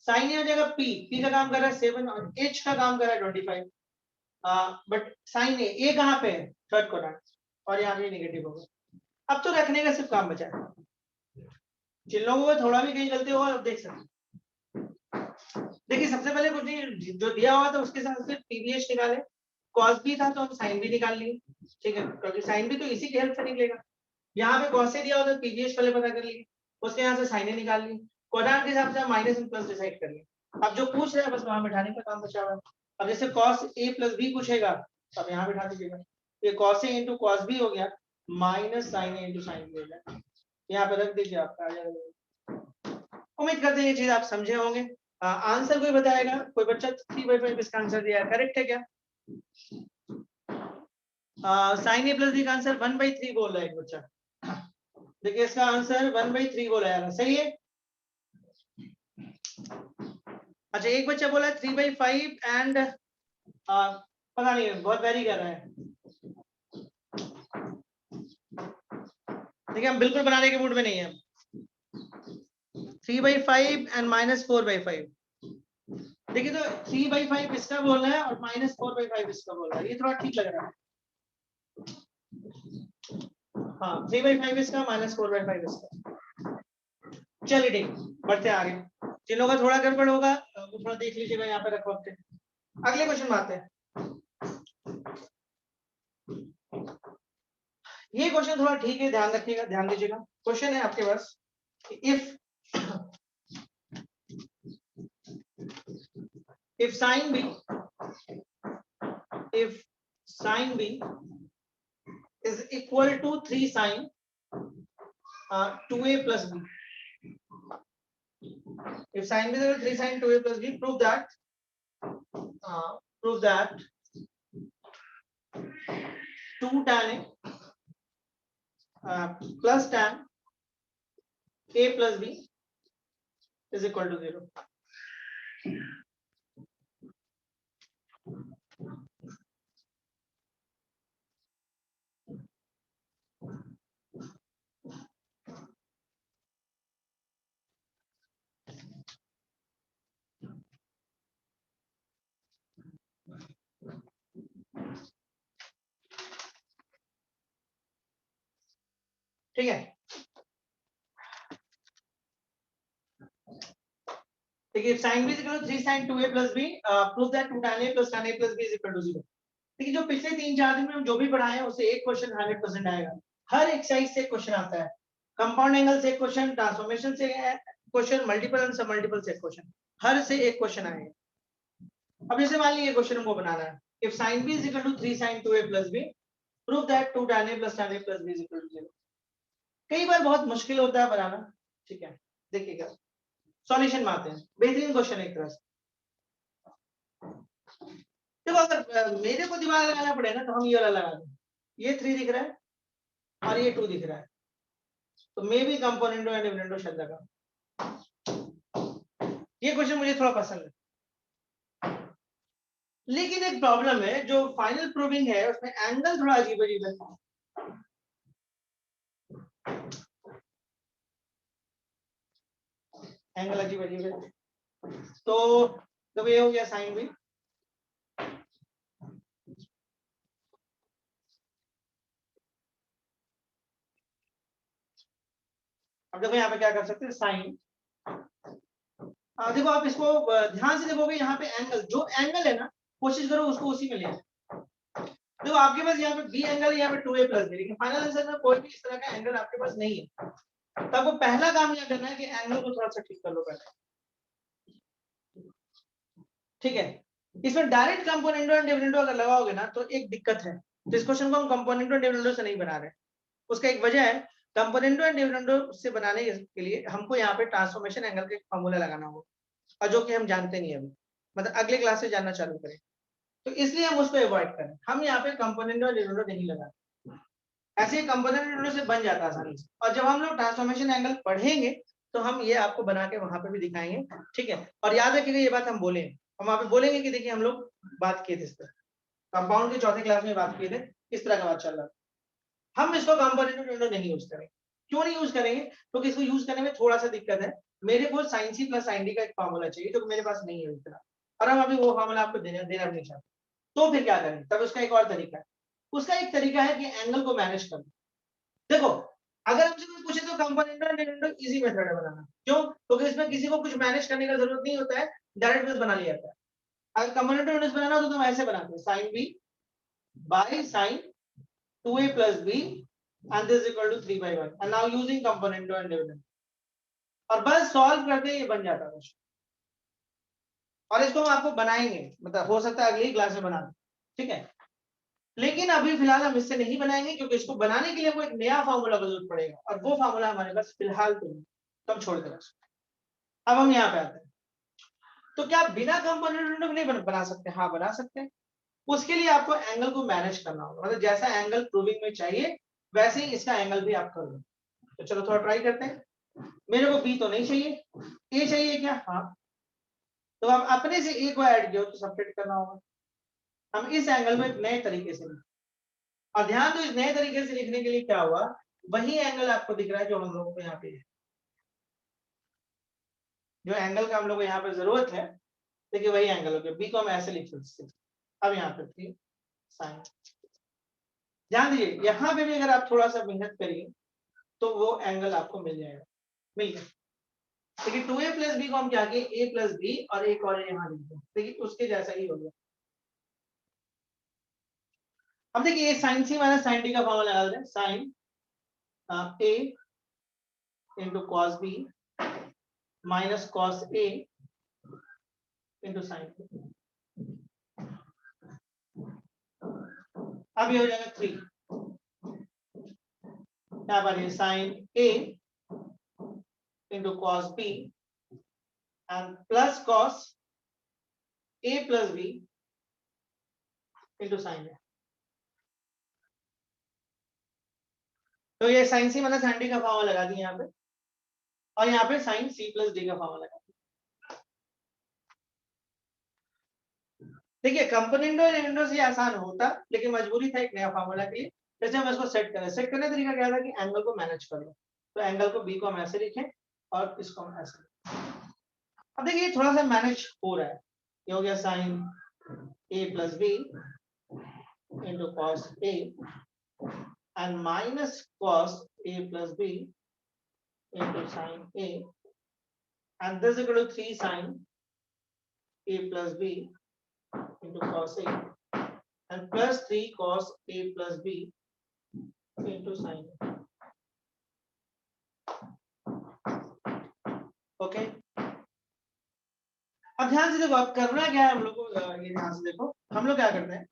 [SPEAKER 1] sin A हो जाएगा P का काम कर रहा है 7 और H का काम कर रहा है 25, बट sin A कहाँ पे है? थर्ड क्वाड्रेंट, और यहाँ पे नेगेटिव होगा। अब तो रखने का सिर्फ काम बचा है। जिन लोगों को थोड़ा भी कहीं गलती होगा देख सकते। देखिए सबसे पहले कुछ नहीं, जो दिया हुआ था उसके साथ सिर्फ PVH निकाले, cos B था तो हम sin B निकाल लिए। ठीक है, क्योंकि sin B तो इसी की हेल्प से निकलेगा। यहाँ पे cos A दिया होता है, PVH पहले पता कर लिए, उसके यहाँ से sin A निकाल लिए, क्वाड्रेंट के हिसाब से माइनस एंड प्लस डिसाइड कर लिए। अब जो पूछ रहे हैं बस वहां बैठाने का काम बचा हुआ है। अब जैसे cos A प्लस B पूछेगा तो अब यहाँ बैठा दीजिएगा, ये cos A into cos B हो गया, minus sin A into sin B हो गया, यहाँ पे रख दीजिए आपका आ जाएगा। उम्मीद करते हैं ये चीज आप समझे होंगे। आंसर कोई बताएगा? कोई बच्चा 3/5 इसका आंसर दिया है, करेक्ट है क्या? sin A प्लस बी का आंसर 1/3 बोल रहा है एक बच्चा। देखिए इसका आंसर 1/3 बोला जा रहा है, सही है। अच्छा एक बच्चा बोला 3/5 एंड पता नहीं बहुत वेरी कर रहा है। देखिए हम बिल्कुल बनाने के मूड में नहीं है। 3/5 एंड -4/5, देखिए तो 3/5 इसका बोल रहा है और -4/5 इसका बोल रहा है, ये थोड़ा ठीक लग रहा है। हाँ 3/5 इसका, -4/5 इसका। चलिए ठीक, बढ़ते आगे। जिन लोगों का थोड़ा गड़बड़ होगा वो थोड़ा देख लीजिएगा, यहाँ पे रखो अपने। अगले क्वेश्चन में आते हैं। ये क्वेश्चन थोड़ा ठीक है, ध्यान रखिएगा, ध्यान दीजिएगा। क्वेश्चन है आपके पास, if sin B is equal to 3 sin 2A plus B, if sin B is equal to 3 sin 2A plus B, prove that 2 tan A plus tan A plus B is equal to 0. ठीक है, देखिए sin b is equal to 3 sin 2a plus b, prove that 2 tan a plus tan a plus b is equal to 0. देखिए जो पिछले 3-4 दिन में हम जो भी पढ़ाए हैं उससे एक क्वेश्चन 100% आएगा, हर एक्सरसाइज से क्वेश्चन आता है, कंपाउंड एंगल से क्वेश्चन, ट्रांसफॉर्मेशन से क्वेश्चन, मल्टीपल एंड सब मल्टीपल से क्वेश्चन, हर से एक क्वेश्चन आएगा। अब जैसे मान लीजिए क्वेश्चन हमको बनाना है, if sin b is equal to 3 sin 2a plus b, prove that 2 tan a plus tan a plus b is equal to 0. कई बार बहुत मुश्किल होता है बनाना, ठीक है, देखिएगा सॉल्यूशन में आते हैं, बेहतरीन क्वेश्चन एक तरह से। देखो अगर मेरे को दिमाग लगाना पड़े ना तो हम ये वाला लगा दें, ये 3 दिख रहा है और ये 2 दिख रहा है, तो मे बी कंपोनेंटो एंड डिविडेंडो शब्द का ये क्वेश्चन मुझे थोड़ा पसंद है। लेकिन एक प्रॉब्लम है, जो फाइनल प्रूविंग है उसमें एंगल थोड़ा अजीब अजीब है, एंगल अजीब अजीब है। तो ये हो गया साइन भी, अब देखो यहाँ पे क्या कर सकते हैं, साइन, देखो आप इसको ध्यान से देखोगे, यहाँ पे एंगल, जो एंगल है ना कोशिश करो उसको उसी में ले। देखो आपके पास यहाँ पे बी एंगल, यहाँ पे 2a प्लस बी, लेकिन फाइनल आंसर में कोई भी इस तरह का एंगल आपके पास नहीं है, तो आपको पहला काम क्या करना है कि एंगल को थोड़ा सा ठीक कर लो पहले, ठीक है। इसमें डायरेक्ट कंपोनेंटो एंड डिविडेंडो अगर लगाओगे ना तो एक दिक्कत है, तो इस क्वेश्चन को हम कंपोनेंटो एंड डिविडेंडो से नहीं बना रहे, उसका एक वजह है, कंपोनेंटो एंड डिविडेंडो से बनाने के लिए हमको यहाँ पे ट्रांसफॉर्मेशन एंगल का फॉर्मूला लगाना होगा, और जो कि हम जानते नहीं अभी, मतलब अगले क्लास से जानना चालू करें, तो इसलिए हम उसको अवॉइड करें, हम यहाँ पे कंपोनेंटो एंड डिविडेंडो नहीं लगाते, ऐसे कंपोनेंट डिविडेंडो से बन जाता है आसानी से, और जब हम लोग ट्रांसफॉर्मेशन एंगल पढ़ेंगे तो हम ये आपको बना के वहां पे भी दिखाएंगे, ठीक है। और याद रखिएगा ये बात हम बोले, हम वहां पे बोलेंगे कि देखिए हम लोग बात किए थे इस तरह, कंपाउंड के चौथे क्लास में बात किए थे, इस तरह का बात चल रहा है, हम इसको कंपोनेंट डिविडेंडो नहीं यूज करेंगे। क्यों नहीं यूज करेंगे? क्योंकि इसको यूज करने में थोड़ा सा दिक्कत है, मेरे को sin c plus sin d का एक फार्मूला चाहिए जो मेरे पास नहीं है इतना, और हम अभी वो फार्मूला आपको देना नहीं चाहते, तो फिर क्या करें, तब उसका एक और तरीका है, उसका एक तरीका है कि एंगल को मैनेज करना। देखो अगर हमसे कोई पूछे तो कंपोनेंट और डिविडेंडो इजी मेथड है बनाना, क्यों? क्योंकि इसमें किसी को कुछ मैनेज करने का जरूरत नहीं होता है, डायरेक्ट बेस बना लिया जाता है। अगर कंपोनेंट और डिविडेंडो बनाना हो तो हम ऐसे बनाते हैं, sin b by sin 2a plus b and this is equal to 3/1, and now using component and dividend, और बस सॉल्व करते ये बन जाता है, और इसको हम आपको बनाएंगे, मतलब हो सकता है अगली क्लास में बना, ठीक है। लेकिन अभी फिलहाल हम इससे नहीं बनाएंगे, क्योंकि इसको बनाने के लिए हमको एक नया फार्मूला का जरूरत पड़ेगा, और वो फार्मूला हमारे पास फिलहाल तो नहीं, तब छोड़ देना। अब हम यहाँ पे आते हैं, तो क्या बिना कंपोनेंट नहीं बना सकते? हाँ बना सकते हैं, उसके लिए आपको एंगल को मैनेज करना होगा, मतलब जैसा एंगल प्रूविंग में चाहिए वैसे ही इसका एंगल भी आप कर लो। तो चलो थोड़ा ट्राई करते हैं। मेरे को बी तो नहीं चाहिए, ए चाहिए क्या? हाँ, तो आप अपने से ए को ऐड किया तो सब्ट्रैक्ट करना होगा। हम इस एंगल में एक नए तरीके से, और ध्यान दो इस नए तरीके से लिखने के लिए क्या हुआ, वही एंगल आपको दिख रहा है जो हम लोगों को यहाँ पे है, जो एंगल का हम लोग को यहाँ पे जरूरत है, देखिए वही एंगल हो गया, बी को हम ऐसे लिख सकते हैं। अब यहाँ पे थी साइन, ध्यान दीजिए यहाँ पे भी अगर आप थोड़ा सा मेहनत करिए तो वो एंगल आपको मिल जाएगा, मिल गया। देखिए 2a प्लस बी को हम क्या किए, a प्लस बी और एक और यहाँ लिख दिया, देखिए उसके जैसा ही हो गया। अब देखिए sine c minus sine d का फॉर्मूला लगा देते हैं, sine a into cos B minus cos a into sine, अब ये हो जाएगा 3, यहाँ पर ये sine a into cos b and plus cos a plus b into sine है। तो ये sine c minus sine d का फॉर्मूला लगा दिया यहाँ पे, और यहाँ पे साइन सी प्लस डी का फॉर्मूला लगा दिया। देखिए कंपोनेंट और डिविडेंडो से आसान होता, लेकिन मजबूरी था एक नया फॉर्मूला के लिए, जैसे हम इसको सेट करने का तरीका क्या था कि एंगल को मैनेज कर लो, तो एंगल को बी को हम ऐसे लिखें और इसको हम ऐसे लिखें। अब देखिए थोड़ा सा मैनेज हो रहा है, ये हो गया sine a plus b into cos a and minus cos a plus b into sine a and this is equal to 3 sin a plus b into cos a and plus 3 cos a plus b into sin a. Okay, अब ध्यान से देखो, अब करना क्या है हम लोग को, ये ध्यान से देखो, हम लोग क्या करते हैं,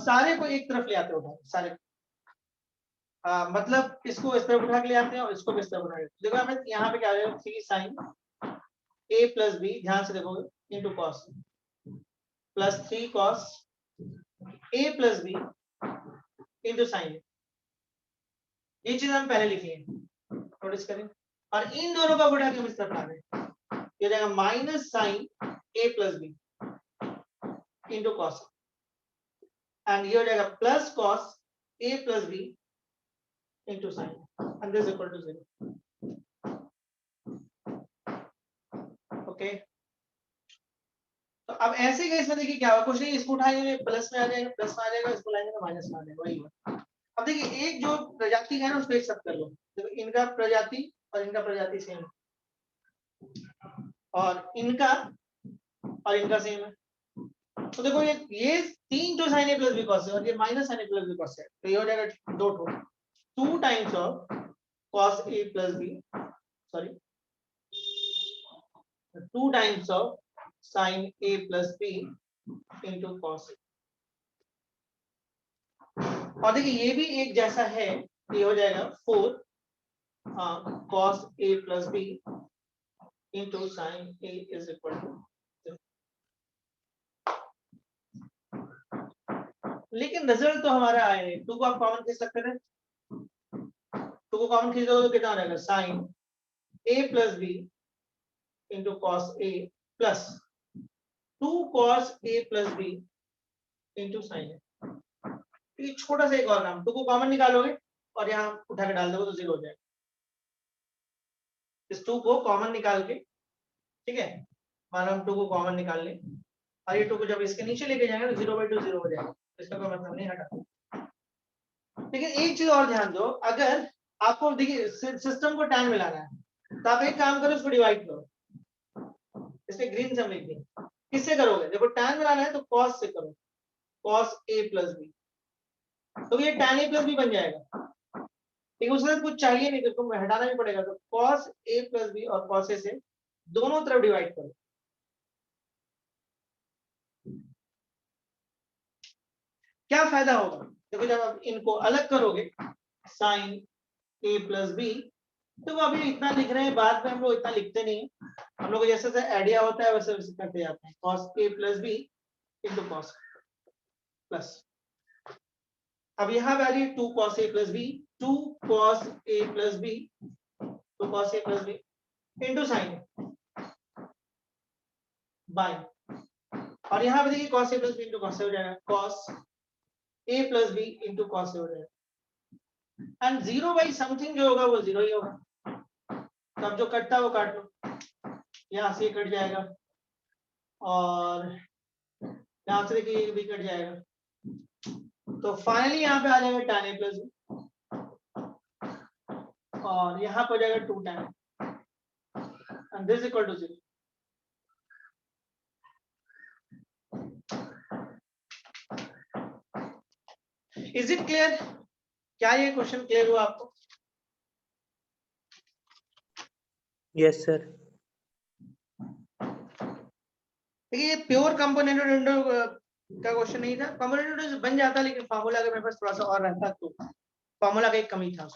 [SPEAKER 1] सारे को एक तरफ ले आते हैं, उठा सारे, मतलब इसको इस तरफ उठा के ले आते हैं और इसको भी इस तरफ उठा के, देखो हमें यहाँ पे क्या आ जाएगा 3 sin a plus b, ध्यान से देखोगे, into cos plus 3 cos a plus b into sin a। ये चीज हम पहले लिखी है, नोटिस करें, और इन दोनों का उठा के हम इस तरफ ला दें, ये जाएगा minus sine a plus b into cos and ये हो जाएगा plus cos a plus b into sin and this is equal to 0। Okay, तो अब ऐसे केस में देखिए क्या होगा, कुछ नहीं, इसको उठाएंगे प्लस में आ जाएगा, प्लस में आ जाएगा, इसको लाएंगे तो माइनस में आ जाएगा, वही होगा। अब देखिए एक जो प्रजाति है ना उसको एक साथ कर लो, देखो इनका प्रजाति और इनका प्रजाति सेम और इनका और इनका सेम है, तो देखो ये 3 जो sin a plus b cos है और ये minus sin a plus b cos है, तो ये हो जाएगा 2 times of cos a plus b, sorry 2 times of sin a plus b into cos a। और देखिए ये भी एक जैसा है, ये हो जाएगा 4 cos a plus b into sin a is equal to 0। लेकिन रिजल्ट तो हमारा आया है, 2 को आप कॉमन खींच सकते थे, 2 को कॉमन खींच दोगे तो कितना रहेगा, sin a plus b into cos a plus 2 cos a plus b into sin a। ये छोटा सा एक और काम, 2 को कॉमन निकालोगे और यहाँ उठा के डाल दोगे तो 0 हो जाएगा। इस 2 को कॉमन निकाल के, ठीक है, मानो हम 2 को कॉमन निकाल लें और ये 2 को जब इसके नीचे लेके जाएंगे तो 0/2 0 हो जाएगा, इसका कोई मतलब नहीं हटा। लेकिन एक चीज और ध्यान दो, अगर आपको देखिए सिस्टम को tan मिलाना है तो आप एक काम करो, इसको डिवाइड करो, इसमें ग्रीन से हम लिख देंगे, किससे करोगे, देखो tan मिलाना है तो cos से करो, cos a plus b, तो ये tan a plus b बन जाएगा, लेकिन उसके साथ कुछ चाहिए नहीं, तो हटाना भी पड़ेगा, तो cos a plus b और cos a से दोनों तरफ डिवाइड करो। क्या फायदा होगा, देखो जब आप इनको अलग करोगे sin a plus b, तो वो अभी इतना लिख रहे हैं, बाद में हम लोग इतना लिखते नहीं है, हम लोग जैसे जैसे आइडिया होता है वैसे वैसे करते जाते हैं, cos a plus b into cos plus, अब यहाँ पे आ रही है 2 cos a plus b, 2 cos a plus b, 2 cos a plus b into sin by, और यहाँ पे देखिए cos a plus b into cos a हो जाएगा, cos a plus b into cos a हो जाएगा, एंड 0 by समथिंग जो होगा वो 0 ही होगा, तो अब जो कटता है वो काट लो, यहाँ से कट जाएगा और यहाँ से देखिए ये भी कट जाएगा, तो फाइनली यहाँ पे आ जाएगा tan a plus b और यहाँ पर हो जाएगा 2 tan and this is equal to 0। Is it clear, क्या ये क्वेश्चन क्लियर हुआ आपको?
[SPEAKER 2] Yes sir.
[SPEAKER 1] देखिए ये प्योर कंपोनेंट का क्वेश्चन नहीं था, कंपोनेंट बन जाता, लेकिन फार्मूला अगर मेरे पास थोड़ा सा और रहता तो फार्मूला का एक कमी था,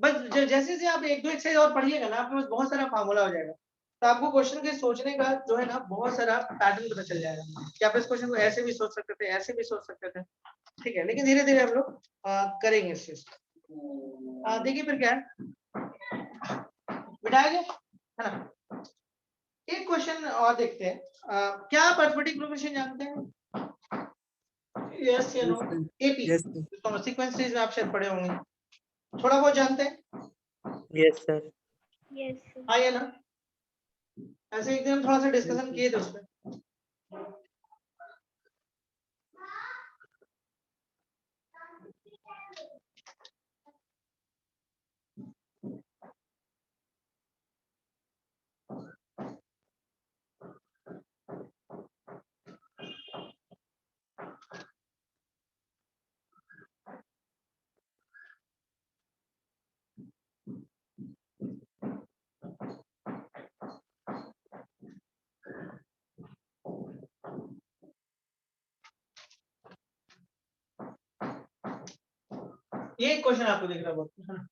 [SPEAKER 1] बस जैसे जैसे आप एक दो एक्सरसाइज और पढ़िएगा ना, आपके पास बहुत सारा फार्मूला हो जाएगा, तो आपको क्वेश्चन के सोचने का जो है ना बहुत सारा पैटर्न पता चल जाएगा कि आप इस क्वेश्चन को ऐसे भी सोच सकते थे, ऐसे भी सोच सकते थे, ठीक है, लेकिन धीरे धीरे हम लोग करेंगे इस चीज को। देखिए फिर क्या है, मिटाएंगे है ना, एक क्वेश्चन और देखते हैं, क्या आप अरिथमेटिक प्रोग्रेशन जानते हैं? यस या नो? एपी सीक्वेंस ट्रीज में आप शायद पढ़े होंगे, थोड़ा बहुत जानते हैं?
[SPEAKER 2] Yes sir.
[SPEAKER 3] Yes.
[SPEAKER 1] हाँ या ना, ऐसे एक दिन थोड़ा सा डिस्कशन किए थे उसमें। ये क्वेश्चन आपको दिख रहा है बहुत, है ना?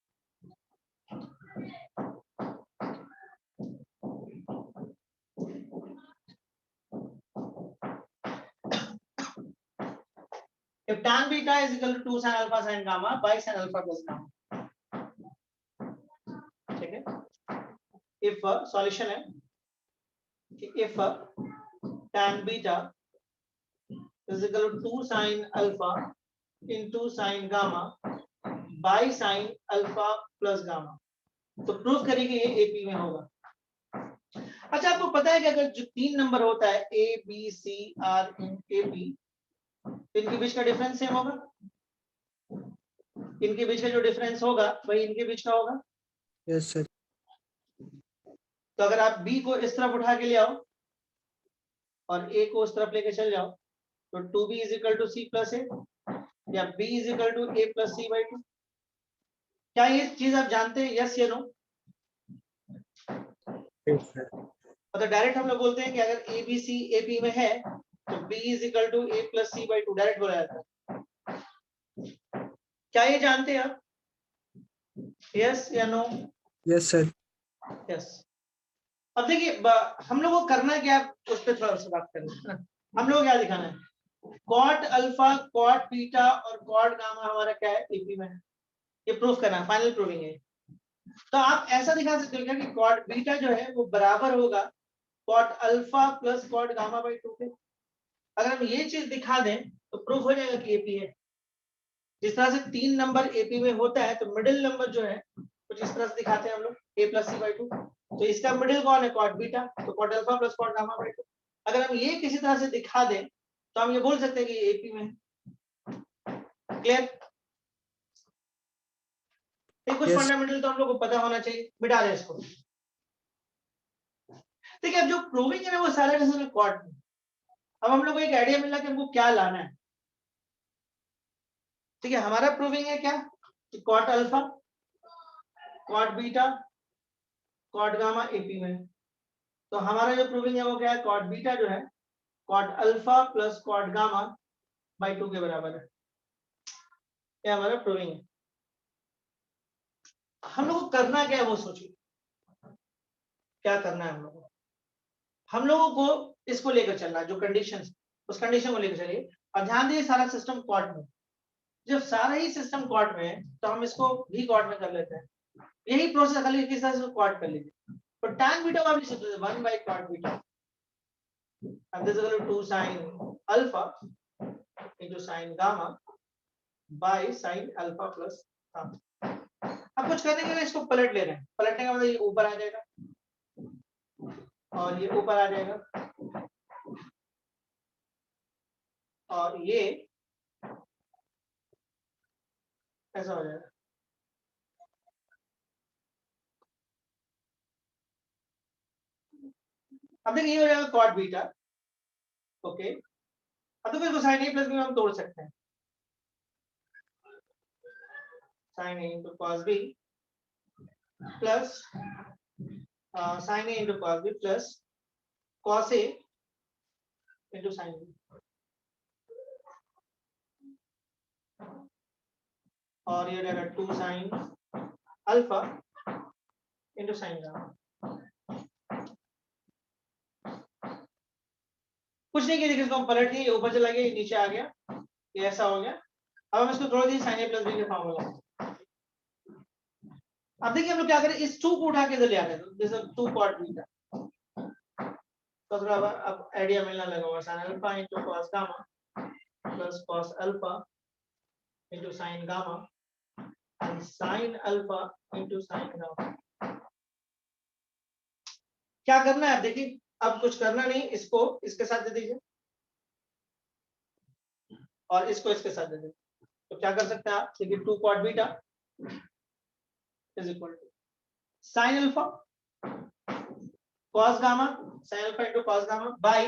[SPEAKER 1] If tan beta is equal to 2 sin alpha sin gamma by sin alpha plus gamma, ठीक है? If solution है कि if tan beta is equal to 2 sin alpha into sin gamma by sin alpha plus gamma, तो proof करेंगे ये AP में होगा। अच्छा, आपको पता है कि अगर जो 3 नंबर होता है a b c are in A P, इनके बीच का डिफरेंस सेम होगा। इनके बीच का जो डिफरेंस होगा वही इनके बीच का होगा।
[SPEAKER 2] Yes sir.
[SPEAKER 1] तो अगर आप बी को इस तरफ उठा के ले आओ और ए को उस तरफ लेके चल जाओ, तो 2b is equal to c plus a या b is equal to a plus c by 2। क्या ये चीज आप जानते हैं? यस या नो?
[SPEAKER 2] Yes sir.
[SPEAKER 1] मतलब डायरेक्ट हम लोग बोलते हैं कि अगर ए बी सी ए पी में है तो b is equal to a plus c by 2 direct बोला जाता है। क्या ये जानते हैं आप? यस या नो?
[SPEAKER 2] Yes sir.
[SPEAKER 1] यस। अब देखिए हम लोग को करना क्या है, उस पर थोड़ा सा बात करना है ना। हम लोग क्या दिखाना है? कॉट अल्फा, कॉट बीटा और कॉट गामा हमारा क्या है? एपी में है। ये प्रूफ करना है, फाइनल प्रूविंग है। तो आप ऐसा दिखा सकते हो क्या कि कॉट बीटा जो है वो बराबर होगा cot alpha plus cot gamma by 2 के। अगर हम ये चीज दिखा दें तो प्रूफ हो जाएगा कि एपी है। जिस तरह से 3 नंबर एपी में होता है तो मिडिल नंबर जो है कुछ इस तरह से दिखाते हैं हम लोग, ए प्लस सी बाई 2। तो इसका मिडिल कौन है? कॉट बीटा, तो cot alpha plus cot gamma by 2। अगर हम ये किसी तरह से दिखा दें तो हम ये बोल सकते हैं कि ये एपी में है। क्लियर? कुछ
[SPEAKER 2] Yes.
[SPEAKER 1] फंडामेंटल तो हम लोग को पता होना चाहिए। मिटा दें इसको। देखिए, अब जो प्रूविंग है ना वो सारा का सारा कॉट में। अब हम लोग को एक आइडिया मिला कि हमको क्या लाना है। ठीक है, हमारा प्रूविंग है क्या कि cot alpha, cot beta, cot gamma AP में। तो हमारा जो प्रूविंग है वो क्या है? कॉट बीटा जो है cot alpha plus cot gamma by 2 के बराबर है। ये हमारा प्रूविंग है। हम लोग को करना क्या है वो सोचिए, क्या करना है हम लोगों को? हम लोगों को इसको लेकर चलना है, जो कंडीशन उस कंडीशन को लेकर चलिए। और ध्यान दीजिए सारा सिस्टम कॉट में। जब सारा ही सिस्टम कॉट में है तो हम इसको भी कॉट में कर लेते हैं। यही प्रोसेस खाली किस तरह से कॉट कर लीजिए। तो tan बीटा आप लिख सकते हैं 1 by cot beta, and this is equal to 2 sin alpha into sin gamma by sin alpha plus gamma। अब कुछ करने के लिए इसको पलट ले रहे हैं। पलटने का मतलब ये ऊपर आ जाएगा और ये ऊपर आ जाएगा और ये ऐसा हो जाएगा। अब देखिए ये हो जाएगा कॉट बीटा। ओके, अब तो इसको साइन ए प्लस बी में हम तोड़ सकते हैं। साइन ए into cos b plus sine ए into cos b plus cos ए इंटू साइन बी, और ये रहेगा 2 sine alpha into sine gamma. कुछ नहीं किया, देखिए इसको हम पलट दिए, ऊपर चला गया, ये नीचे आ गया, ये ऐसा हो गया। अब हम इसको तोड़ दिए साइन ए प्लस बी के फॉर्मूला। अब देखिए हम लोग क्या करें, इस 2 को उठा के इधर ले आते हैं, जैसे 2 कॉट बीटा। तो थोड़ा अब आइडिया मिलने लगा होगा। Sign alpha into cos gamma plus cos alpha into sine gamma and sign alpha into sine gamma. क्या करना है? अब देखिए, अब कुछ करना नहीं, इसको इसके साथ दे दीजिए और इसको इसके साथ दे दीजिए। तो क्या कर सकते हैं आप? देखिए 2 cot beta is equal to sine alpha cos gamma, sine alpha into cos gamma by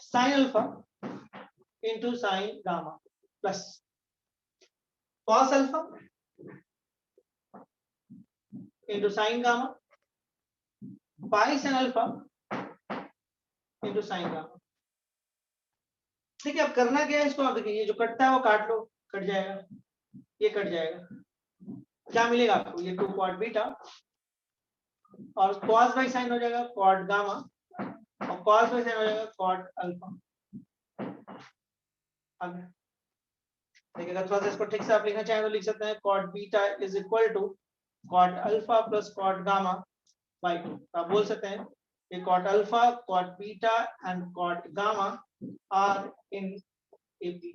[SPEAKER 1] sine alpha into sine gamma plus cos alpha into sine gamma by sine alpha into sine gamma. ठीक है, अब करना क्या है इसको? आप देखिए, ये जो कटता है वो काट लो, कट जाएगा, ये कट जाएगा, क्या मिलेगा आपको, ये 2 cot बीटा और cos बाई साइन हो जाएगा cot गामा और cos बाई साइन हो जाएगा cot अल्फा। देखिए अगर थोड़ा सा इसको ठीक से आप लिखना चाहें तो लिख सकते हैं cot beta is equal to cot alpha plus cot gamma by 2। आप बोल सकते हैं कि cot alpha, cot beta and cot gamma are in AP।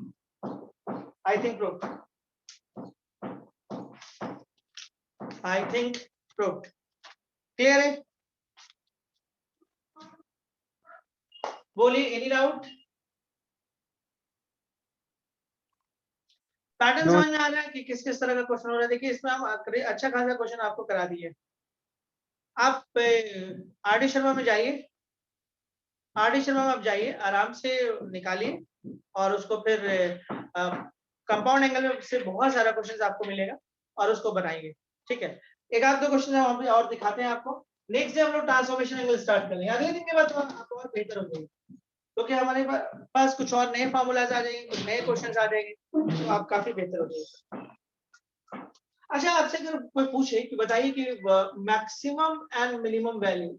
[SPEAKER 1] I think proved. I think proved. Clear है? बोलिए एनी डाउट? Pattern
[SPEAKER 2] No.
[SPEAKER 1] समझ में आ रहा है कि किस किस तरह का क्वेश्चन हो रहा है? देखिए इसमें हम अच्छा खासा क्वेश्चन आपको करा दिए। आप RD शर्मा में जाइए, RD शर्मा में आप जाइए, आराम से निकालिए और उसको फिर कंपाउंड एंगल में से बहुत सारा क्वेश्चन आपको मिलेगा और उसको बनाइए। ठीक है, एक आध दो क्वेश्चन हम और दिखाते हैं आपको। नेक्स्ट डे हम लोग ट्रांसफॉर्मेशन एंगल स्टार्ट करेंगे। अगले दिन के बाद तो आपको और बेहतर हो जाएगी क्योंकि हमारे पास कुछ और नए फार्मूलाज आ जाएंगे, कुछ नए क्वेश्चंस आ जाएंगे, तो आप काफी बेहतर हो जाएगा। अच्छा, आपसे अगर कोई पूछे कि बताइए कि maximum and minimum value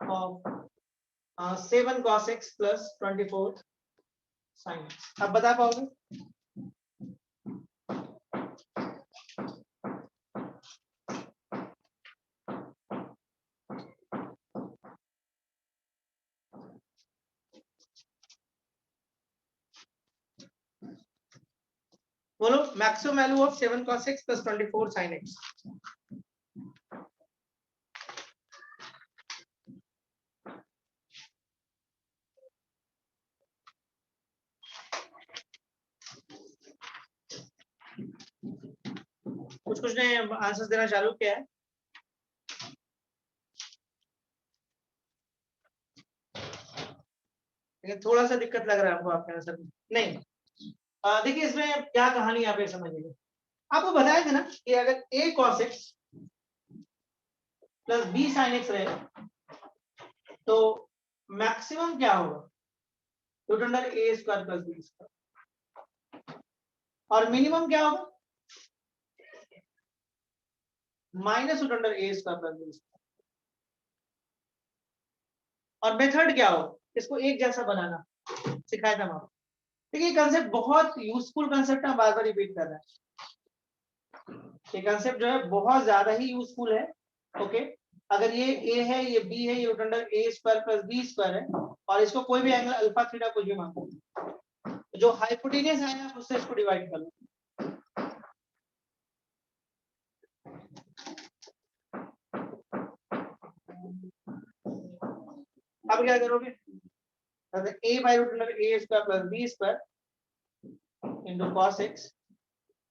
[SPEAKER 1] of 7 cos x plus 24 sin x, आप बता पाओगे? बोलो, maximum value of 7 cos x plus 24 sin x। कुछ ने आंसर्स देना चालू किया है। लेकिन थोड़ा सा दिक्कत लग रहा है हमको आपके आंसर में। नहीं, देखिए इसमें क्या कहानी आप ये समझिए। आपको बताया था ना कि अगर a cos x plus b sin x रहेगा तो मैक्सिमम क्या होगा, root under a square plus b square, और मिनिमम क्या होगा, minus root under a square plus b square. और मेथड क्या होगा, इसको एक जैसा बनाना सिखाया था हम। देखिए कंसेप्ट बहुत यूजफुल कंसेप्ट है, बार बार रिपीट कर रहे हैं। ये कंसेप्ट जो है बहुत ज्यादा ही यूजफुल है। ओके, अगर ये a है, ये b है, ये root under a square plus b square है और इसको कोई भी एंगल अल्फा थीटा कुछ भी मानो, जो हाइपोटेनियस आएगा आप उससे इसको डिवाइड कर लो। अब क्या करोगे, a by root under a square plus b square into cos x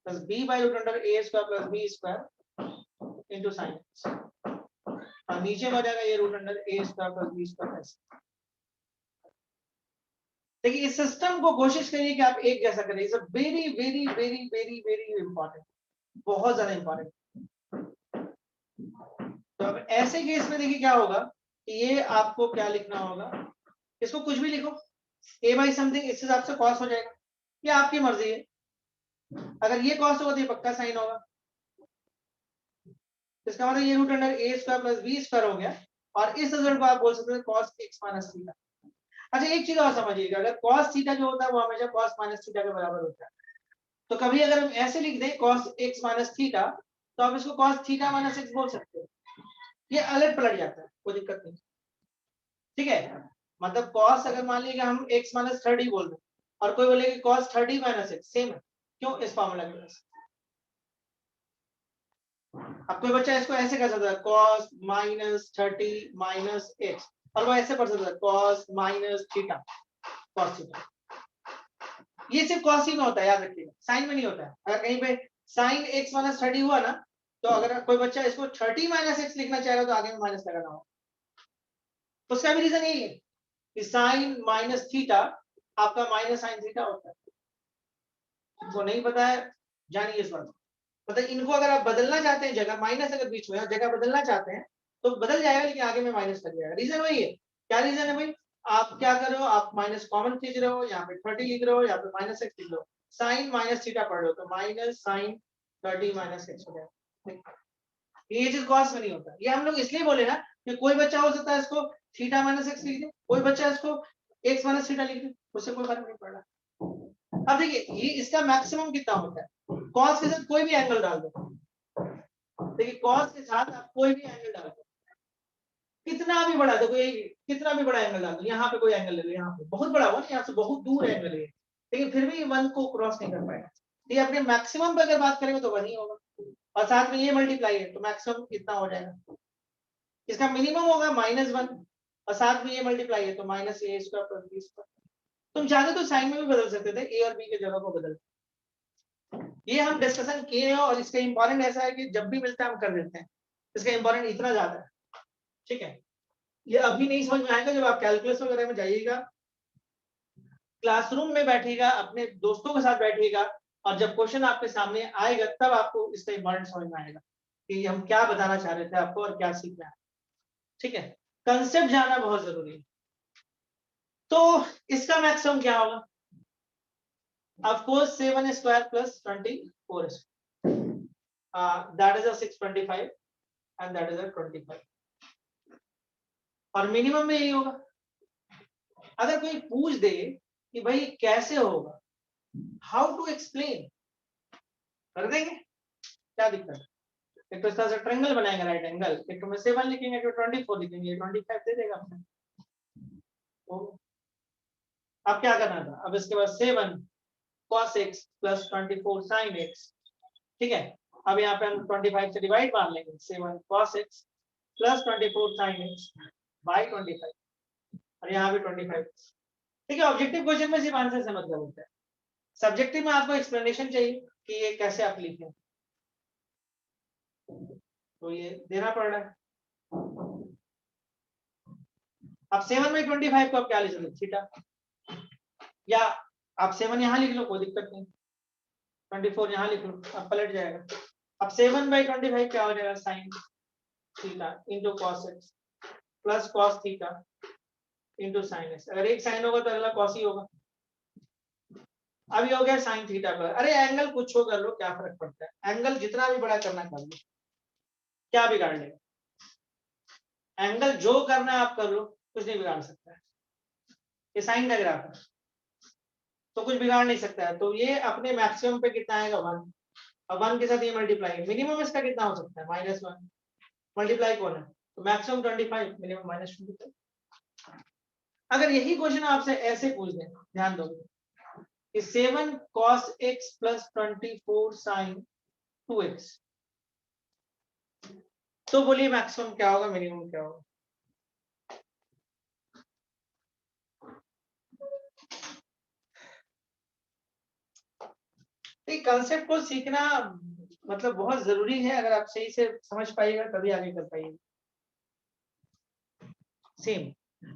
[SPEAKER 1] plus b by root under a square plus b square into sine x, और नीचे में हो जाएगा ये root under a square plus b square. देखिए इस system को कोशिश करिए कि आप एक जैसा करें। It's a very very very very very important, बहुत ज्यादा इंपॉर्टेंट। तो अब ऐसे केस में देखिए क्या होगा कि ये आपको क्या लिखना होगा, इसको कुछ भी लिखो, a बाई समथिंग, इस हिसाब से कॉस हो जाएगा, ये आपकी मर्जी है। अगर ये कॉस होगा तो ये पक्का साइन होगा, इसका मतलब ये root under a square plus b square हो गया, और इस रिजल्ट को आप बोल सकते हैं cos x माइनस थीटा। अच्छा एक चीज और समझिएगा, अगर cos थीटा जो होता है वो हमेशा cos माइनस थीटा के बराबर होता है। तो कभी अगर हम ऐसे लिख दें cos x माइनस थीटा, तो आप इसको cos थीटा माइनस x बोल सकते हो, ये अलग पलट जाता है, कोई दिक्कत नहीं। ठीक है, मतलब cos अगर मान लीजिए हम x माइनस 30 बोल दें और कोई बोले कि cos 30 माइनस x, सेम है। क्यों, इस फॉर्मूला की वजह से। अब कोई बच्चा इसको ऐसे कर सकता है cos माइनस 30 माइनस x, और वो ऐसे पढ़ सकता है cos minus theta cos theta. ये सिर्फ cos ही में होता है, याद रखिएगा, साइन में नहीं होता है। अगर कहीं पे sin x माइनस 30 हुआ ना, तो अगर कोई बच्चा इसको 30 माइनस x लिखना चाहेगा तो आगे में माइनस लगाना होगा। उसका भी रीजन यही है कि sin माइनस थीटा आपका माइनस sin थीटा होता है। वो नहीं पता है, जानिए इस बात को। मतलब इनको अगर आप बदलना चाहते हैं, जगह माइनस अगर बीच में जगह बदलना चाहते हैं तो बदल जाएगा, लेकिन आगे में माइनस लग जाएगा। रीजन वही है। क्या रीजन है भाई, आप क्या कर रहे हो, आप माइनस कॉमन खींच रहे हो, यहाँ पे 30 लिख रहे हो, यहाँ पे माइनस एक्स लिख रहे हो, साइन माइनस थीटा पढ़ रहे हो, तो माइनस साइन 30 माइनस एक्स हो जाएगा। ये चीज कॉस में नहीं होता। ये हम लोग इसलिए बोले ना कि कोई बच्चा हो सकता है इसको थीटा माइनस एक्स लिख दे, कोई बच्चा इसको एक्स माइनस थीटा लिख दे, उससे कोई फर्क नहीं पड़ रहा। अब देखिए ये इसका मैक्सिमम कितना होता है, कॉस के साथ कोई भी एंगल डाल दो, देखिए कॉस के साथ आप कोई भी एंगल डाल दो, कितना भी बड़ा, देखो ये कितना भी बड़ा एंगल डाल दो, यहाँ पे कोई एंगल ले लो, यहाँ पे बहुत बड़ा हुआ, यहाँ से बहुत दूर एंगल है, लेकिन फिर भी 1 को क्रॉस नहीं कर पाएगा। ये अपने मैक्सिमम पे अगर बात करेंगे तो 1 ही होगा, और साथ में ये मल्टीप्लाई है तो मैक्सिमम कितना हो जाएगा, इसका मिनिमम होगा -1, और साथ में ये मल्टीप्लाई है तो माइनस ए स्क्वायर प्लस बी स्क्वायर। तुम चाहते तो साइन में भी बदल सकते थे, ए और बी के जगह को बदल। ये हम डिस्कशन किए हैं, और इसका इंपॉर्टेंट ऐसा है कि जब भी मिलता है हम कर देते हैं, इसका इंपॉर्टेंट इतना ज्यादा है, ठीक है। ये अभी नहीं समझ में आएगा, जब आप कैलकुलस वगैरह में जाइएगा, क्लासरूम में बैठिएगा, अपने दोस्तों के साथ बैठिएगा, और जब क्वेश्चन आपके सामने आएगा तब आपको इसका इंपॉर्टेंट समझ में आएगा कि हम क्या बताना चाह रहे थे आपको और क्या सीखना है, ठीक है। कंसेप्ट जानना बहुत जरूरी है। तो इसका मैक्सिमम क्या होगा, of course 7 square plus 24 that is a 625 and that is a 25, और मिनिमम में यही होगा। अगर कोई पूछ दे कि भाई कैसे होगा, हाउ टू एक्सप्लेन, कर देंगे, क्या दिक्कत है। एक तो इस तरह से ट्रायंगल बनाएंगे राइट एंगल, एक तो में 7 लिखेंगे, तो 24 लिखेंगे, 25 दे देगा अपने। तो अब क्या करना था, अब इसके बाद 7 cos x plus 24 sin x, ठीक है। अब यहाँ पे हम 25 से डिवाइड मार लेंगे, 7 cos x plus 24 sin x by 25, और यहाँ पे 25, ठीक है। ऑब्जेक्टिव क्वेश्चन में सिर्फ आंसर से मतलब होता है, सब्जेक्टिव में आपको एक्सप्लेनेशन चाहिए कि ये कैसे आप लिखें, तो ये देना पड़ रहा है। अब 7/25 को आप क्या लिख सकते, थीटा, या आप 7 यहाँ लिख लो, कोई दिक्कत नहीं, 24 यहाँ लिख लो, अब पलट जाएगा। अब 7/25 क्या हो जाएगा, sine theta into cos x plus cos theta into sine x. अगर एक साइन होगा तो अगला कॉस ही होगा। अब ये हो गया साइन थीटा पर, अरे एंगल कुछ हो कर लो, क्या फर्क पड़ता है, एंगल जितना भी बड़ा करना कर लो, क्या बिगाड़ लेगा, एंगल जो करना है आप कर लो, कुछ नहीं बिगाड़ सकता है। ये साइन का ग्राफ है तो कुछ बिगाड़ नहीं सकता है, तो ये अपने मैक्सिमम पे कितना आएगा, 1, और 1 के साथ ये मल्टीप्लाई, मिनिमम इसका कितना हो सकता है, -1, मल्टीप्लाई कौन है, तो मैक्सिमम 25, मिनिमम -25। अगर यही क्वेश्चन आपसे ऐसे पूछ दें, ध्यान दो कि 7 cos x plus 24 sin 2x, तो बोलिए मैक्सिमम क्या होगा, मिनिमम क्या होगा। कंसेप्ट को सीखना मतलब बहुत जरूरी है, अगर आप सही से समझ पाइएगा तभी आगे कर पाइएगा। सेम,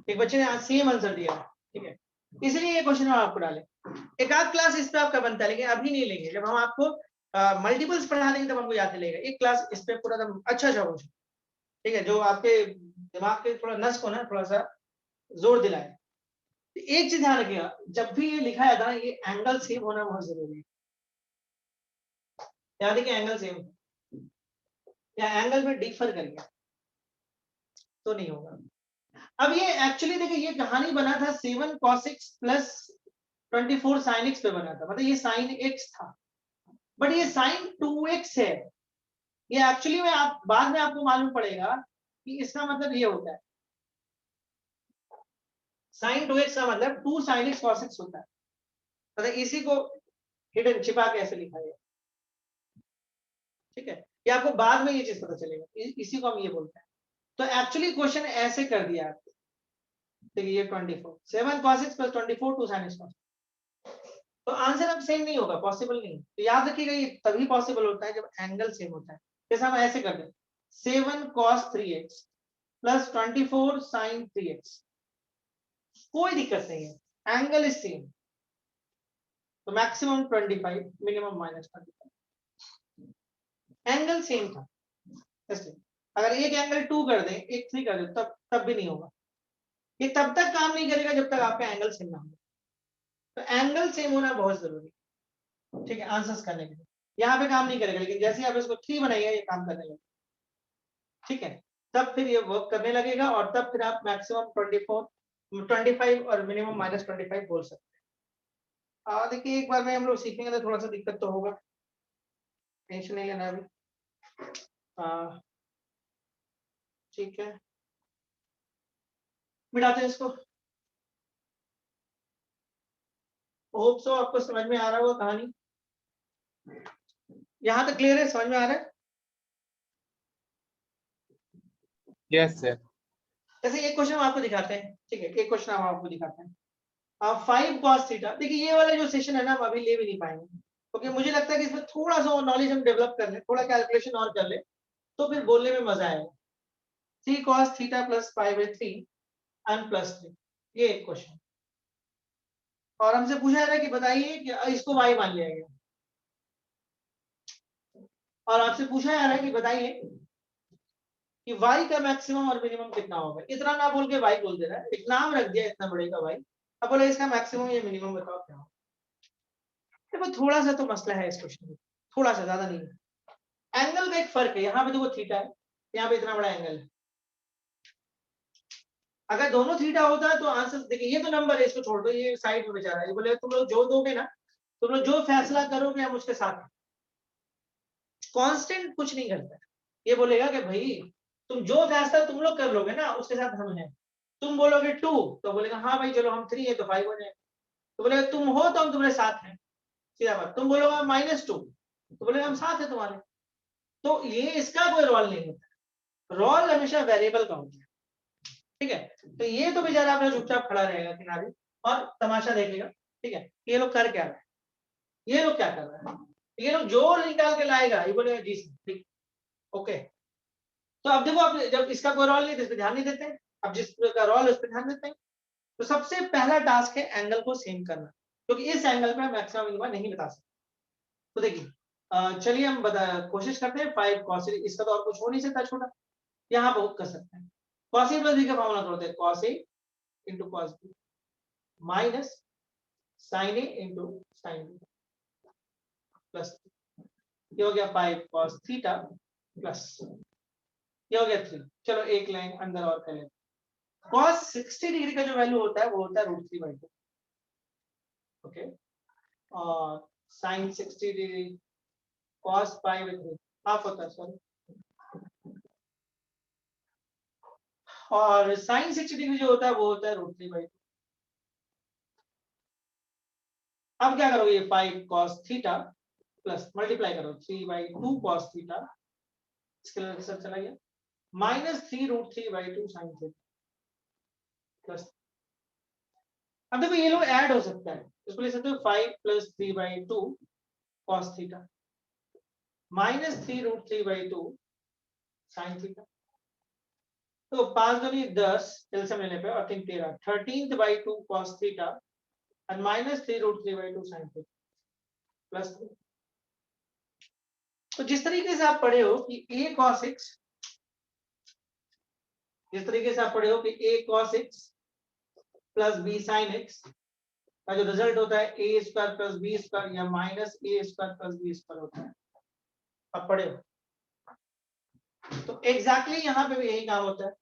[SPEAKER 1] एक बच्चे ने आज सेम आंसर दिया, ठीक है, इसलिए ये क्वेश्चन हम आपको डालें। एक आध क्लास इस पे आपका बनता है, लेकिन अभी नहीं लेंगे, जब हम आपको मल्टीपल्स पढ़ा देंगे तब हमको याद लगेगा। एक क्लास इस पे पूरा एकदम अच्छा क्वेश्चन, ठीक है, जो आपके दिमाग के थोड़ा नस को ना थोड़ा सा जोर दिलाए। तो एक चीज ध्यान रखिएगा, जब भी ये लिखा जाता है ना, ये एंगल सेम होना बहुत जरूरी है। याद है कि एंगल सेम या एंगल में डिफर करिए तो नहीं होगा। अब ये एक्चुअली देखिए, ये कहानी बना था 7 cos x plus 24 sin x पे बना था, मतलब ये sin x था, बट ये sin 2x है। ये एक्चुअली में आप बाद में आपको मालूम पड़ेगा कि इसका मतलब ये होता है, sin 2x का मतलब 2 sin x cos x होता है, मतलब इसी को हिडन छिपा के ऐसे लिखा गया, ठीक है। ये आपको बाद में ये चीज पता चलेगा, इसी को हम ये बोलते हैं। तो एक्चुअली क्वेश्चन ऐसे कर दिया आपने, देखिए ये 24 7 cos x plus 24 2 sin x cos, तो आंसर अब सेम नहीं होगा, पॉसिबल नहीं। तो याद रखिएगा ये तभी पॉसिबल होता है जब एंगल सेम होता है। जैसे हम ऐसे करते हैं, 7 cos 3x plus 24 sin 3x, कोई दिक्कत नहीं है, एंगल इज सेम, तो मैक्सिमम 25, मिनिमम -25, एंगल सेम था इसलिए। अगर एक एंगल 2 कर दें, एक 3 कर दें, तब भी नहीं होगा। ये तब तक काम नहीं करेगा जब तक आपका एंगल सेम ना हो। तो एंगल सेम होना बहुत जरूरी है, ठीक है, आंसर्स करने के लिए। यहाँ पे काम नहीं करेगा, लेकिन जैसे ही आप इसको 3 बनाइएगा ये काम करने लगेगा, ठीक है। तब फिर ये वर्क करने लगेगा और तब फिर आप मैक्सिमम 25 और मिनिमम -25 बोल सकते हैं। देखिए एक बार में हम लोग सीखेंगे तो थोड़ा सा दिक्कत तो होगा, टेंशन नहीं लेना अभी। ठीक है, मिटाते हैं इसको। होप सो आपको समझ में आ रहा होगा कहानी, यहाँ तक क्लियर है, समझ में आ रहा है?
[SPEAKER 4] Yes sir.
[SPEAKER 1] जैसे एक क्वेश्चन हम आपको दिखाते हैं, ठीक है, एक क्वेश्चन हम आपको दिखाते हैं। 5 cos थीटा, देखिए ये वाला जो सेशन है ना हम अभी ले भी नहीं पाएंगे, क्योंकि मुझे लगता है कि इसमें थोड़ा सा नॉलेज हम डेवलप कर ले, थोड़ा कैलकुलेशन और कर ले, तो फिर बोलने में मजा आएगा। 3 cos theta plus 5/3 and plus 3, ये एक क्वेश्चन। और हमसे पूछा जा रहा है कि बताइए कि इसको y मान लिया गया, और आपसे पूछा जा रहा है कि बताइए कि y का मैक्सिमम और मिनिमम कितना होगा। इतना ना बोल के y बोल दे रहा है, एक नाम रख दिया इतना बड़े का y, अब बोले इसका मैक्सिमम या मिनिमम बताओ क्या होगा। देखो थोड़ा सा तो मसला है इस क्वेश्चन में, थोड़ा सा, ज्यादा नहीं है। एंगल का एक फर्क है, यहाँ पे देखो थीटा है, यहाँ पे इतना बड़ा एंगल है। अगर दोनों थीटा होता है तो आंसर देखिए, ये तो नंबर है, इसको छोड़ दो, ये साइड में बेचारा है। ये बोले तुम लोग जो दोगे ना, तुम लोग जो फैसला करोगे हम उसके साथ हैं। कांस्टेंट कुछ नहीं करता है, ये बोलेगा कि भाई तुम जो फैसला तुम लोग कर लोगे ना उसके साथ हम हैं। तुम बोलोगे 2 तो बोलेगा हाँ भाई चलो हम 3 है तो 5 हो जाएगा। तो बोलेगा तुम हो तो हम तुम्हारे साथ हैं, सीधा बात। तुम बोलोगे -2 तो बोलेगा हम साथ है तुम्हारे। तो ये इसका कोई रोल नहीं होता, रोल हमेशा वेरिएबल का होता है, ठीक है। तो ये तो बेचारा अपना चुपचाप खड़ा रहेगा किनारे और तमाशा देखेगा, ठीक है, ये लोग कर क्या रहे हैं, ये लोग क्या कर रहे हैं, ये लोग जो निकाल के लाएगा ये बोलेगा जी ठीक, ओके। तो अब देखो, आप जब इसका कोई रोल नहीं तो इस पर ध्यान नहीं देते हैं, अब जिसका रोल है उस पर ध्यान देते हैं। तो सबसे पहला टास्क है एंगल को सेम करना, क्योंकि इस एंगल पे मैक्सिमम मिनिमम नहीं बता सकते। तो देखिए चलिए हम कोशिश करते हैं। 5 cos, इसका तो और कुछ हो नहीं सकता छोटा, यहाँ बहुत कर सकते हैं। cos a प्लस b का फॉर्मूला होता है cos a into cos b minus sin a into sin b plus, ये हो गया 5 cos थीटा प्लस, ये हो गया 3। चलो एक लाइन अंदर और कर लेते हैं। cos 60 डिग्री का जो वैल्यू होता है वो होता है √3/2, ओके। और sin 60 डिग्री cos π/3 हाफ होता है, सॉरी। और sin 60 डिग्री जो होता है वो होता है √3/2। अब क्या करोगे, ये 5 cos थीटा प्लस मल्टीप्लाई करो 3/2 cos थीटा, इसके लिए सब चला गया, -3 √3/2 sin थीटा प्लस। अब देखो ये लोग ऐड हो सकता है, इसको ले सकते हो 5 + 3/2 cos थीटा -3 √3/2 sin थीटा। तो 5 दूनी 10, एलसीएम लेने पे, और 3 13, 13/2 cos थीटा और -3 √3/2 sin थीटा प्लस। तो जिस तरीके से आप पढ़े हो कि a cos x, जिस तरीके से आप पढ़े हो कि a cos x plus b sin x का जो रिजल्ट होता है a² + b² या -a² + b² होता है, आप पढ़े हो। तो एग्जैक्टली यहाँ पे भी यही काम होता है।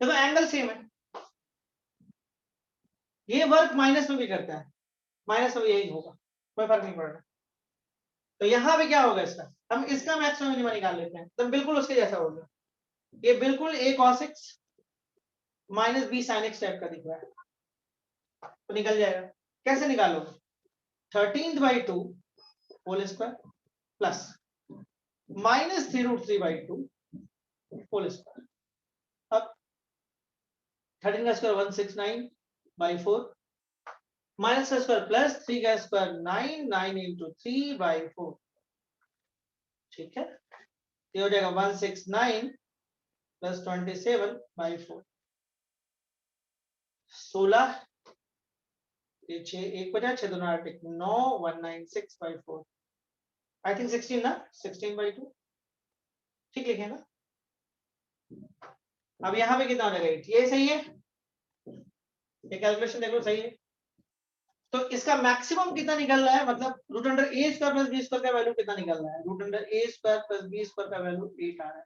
[SPEAKER 1] देखो एंगल सेम है, ये वर्क माइनस में भी करता है, माइनस में भी यही होगा, कोई फर्क नहीं पड़ रहा। तो यहाँ पे क्या होगा इसका, हम इसका मैक्सिमम मिनिमम निकाल लेते हैं, तो बिल्कुल उसके जैसा होगा। ये बिल्कुल a cos x minus b sin x type का दिख रहा है, तो निकल जाएगा। कैसे निकालोगे, 13/2 whole square plus -3 √3/2 whole square. अब 13 का स्क्वायर 169/4 माइनस का स्क्वायर प्लस 3 का स्क्वायर 9, 9 × 3/4, ठीक है। ये हो जाएगा 169 + 27/4, 16, ये 6 1 बचा, 6 2 8 9, 196/4, आई थिंक 16 ना, 16/2 ठीक लिखे ना। अब यहाँ पे कितना हो जाएगा 8, ये सही है, ये कैलकुलेशन देखो सही है। तो इसका मैक्सिमम कितना निकल रहा है, मतलब रूट अंडर ए स्क्वायर प्लस बी स्क्वायर का वैल्यू कितना निकल रहा है, रूट अंडर ए स्क्वायर प्लस बी स्क्वायर का वैल्यू 8 आ रहा है।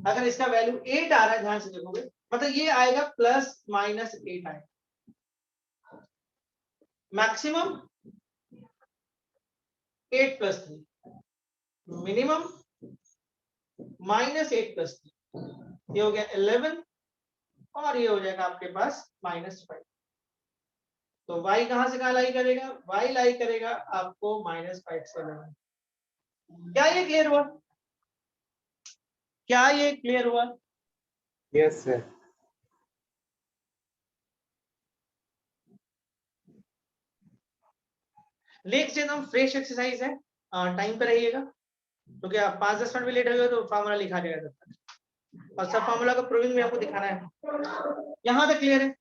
[SPEAKER 1] अगर इसका वैल्यू 8 आ रहा है, ध्यान से देखोगे, मतलब ये आएगा प्लस माइनस 8 आएगा, maximum 8 plus 3, minimum minus 8 plus 3, ये हो गया 11 और ये हो जाएगा आपके पास -5। तो y कहां से कहां लाई करेगा, y लाई करेगा आपको -5 से 11। क्या ये क्लियर हुआ, क्या ये क्लियर हुआ?
[SPEAKER 4] Yes, sir.
[SPEAKER 1] नेक्स्ट एकदम फ्रेश एक्सरसाइज है, टाइम पे रहिएगा, क्योंकि आप 5-10 मिनट भी लेट हो गए तो फार्मूला लिखा जाएगा तब तक, और सब फार्मूला का प्रूविंग भी आपको दिखाना है। यहाँ तक क्लियर है?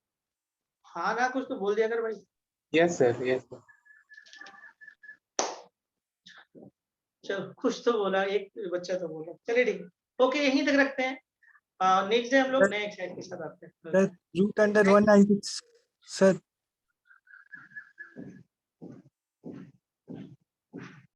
[SPEAKER 1] हाँ ना, कुछ तो बोल दिया कर भाई।
[SPEAKER 4] Yes, sir. Yes, sir.
[SPEAKER 1] चलो कुछ तो बोला, एक बच्चा तो बोला, चलिए ठीक है, ओके यहीं तक रखते हैं। नेक्स्ट डे हम लोग नए एक्सरसाइज के साथ आते हैं।
[SPEAKER 2] Sir root under 196 sir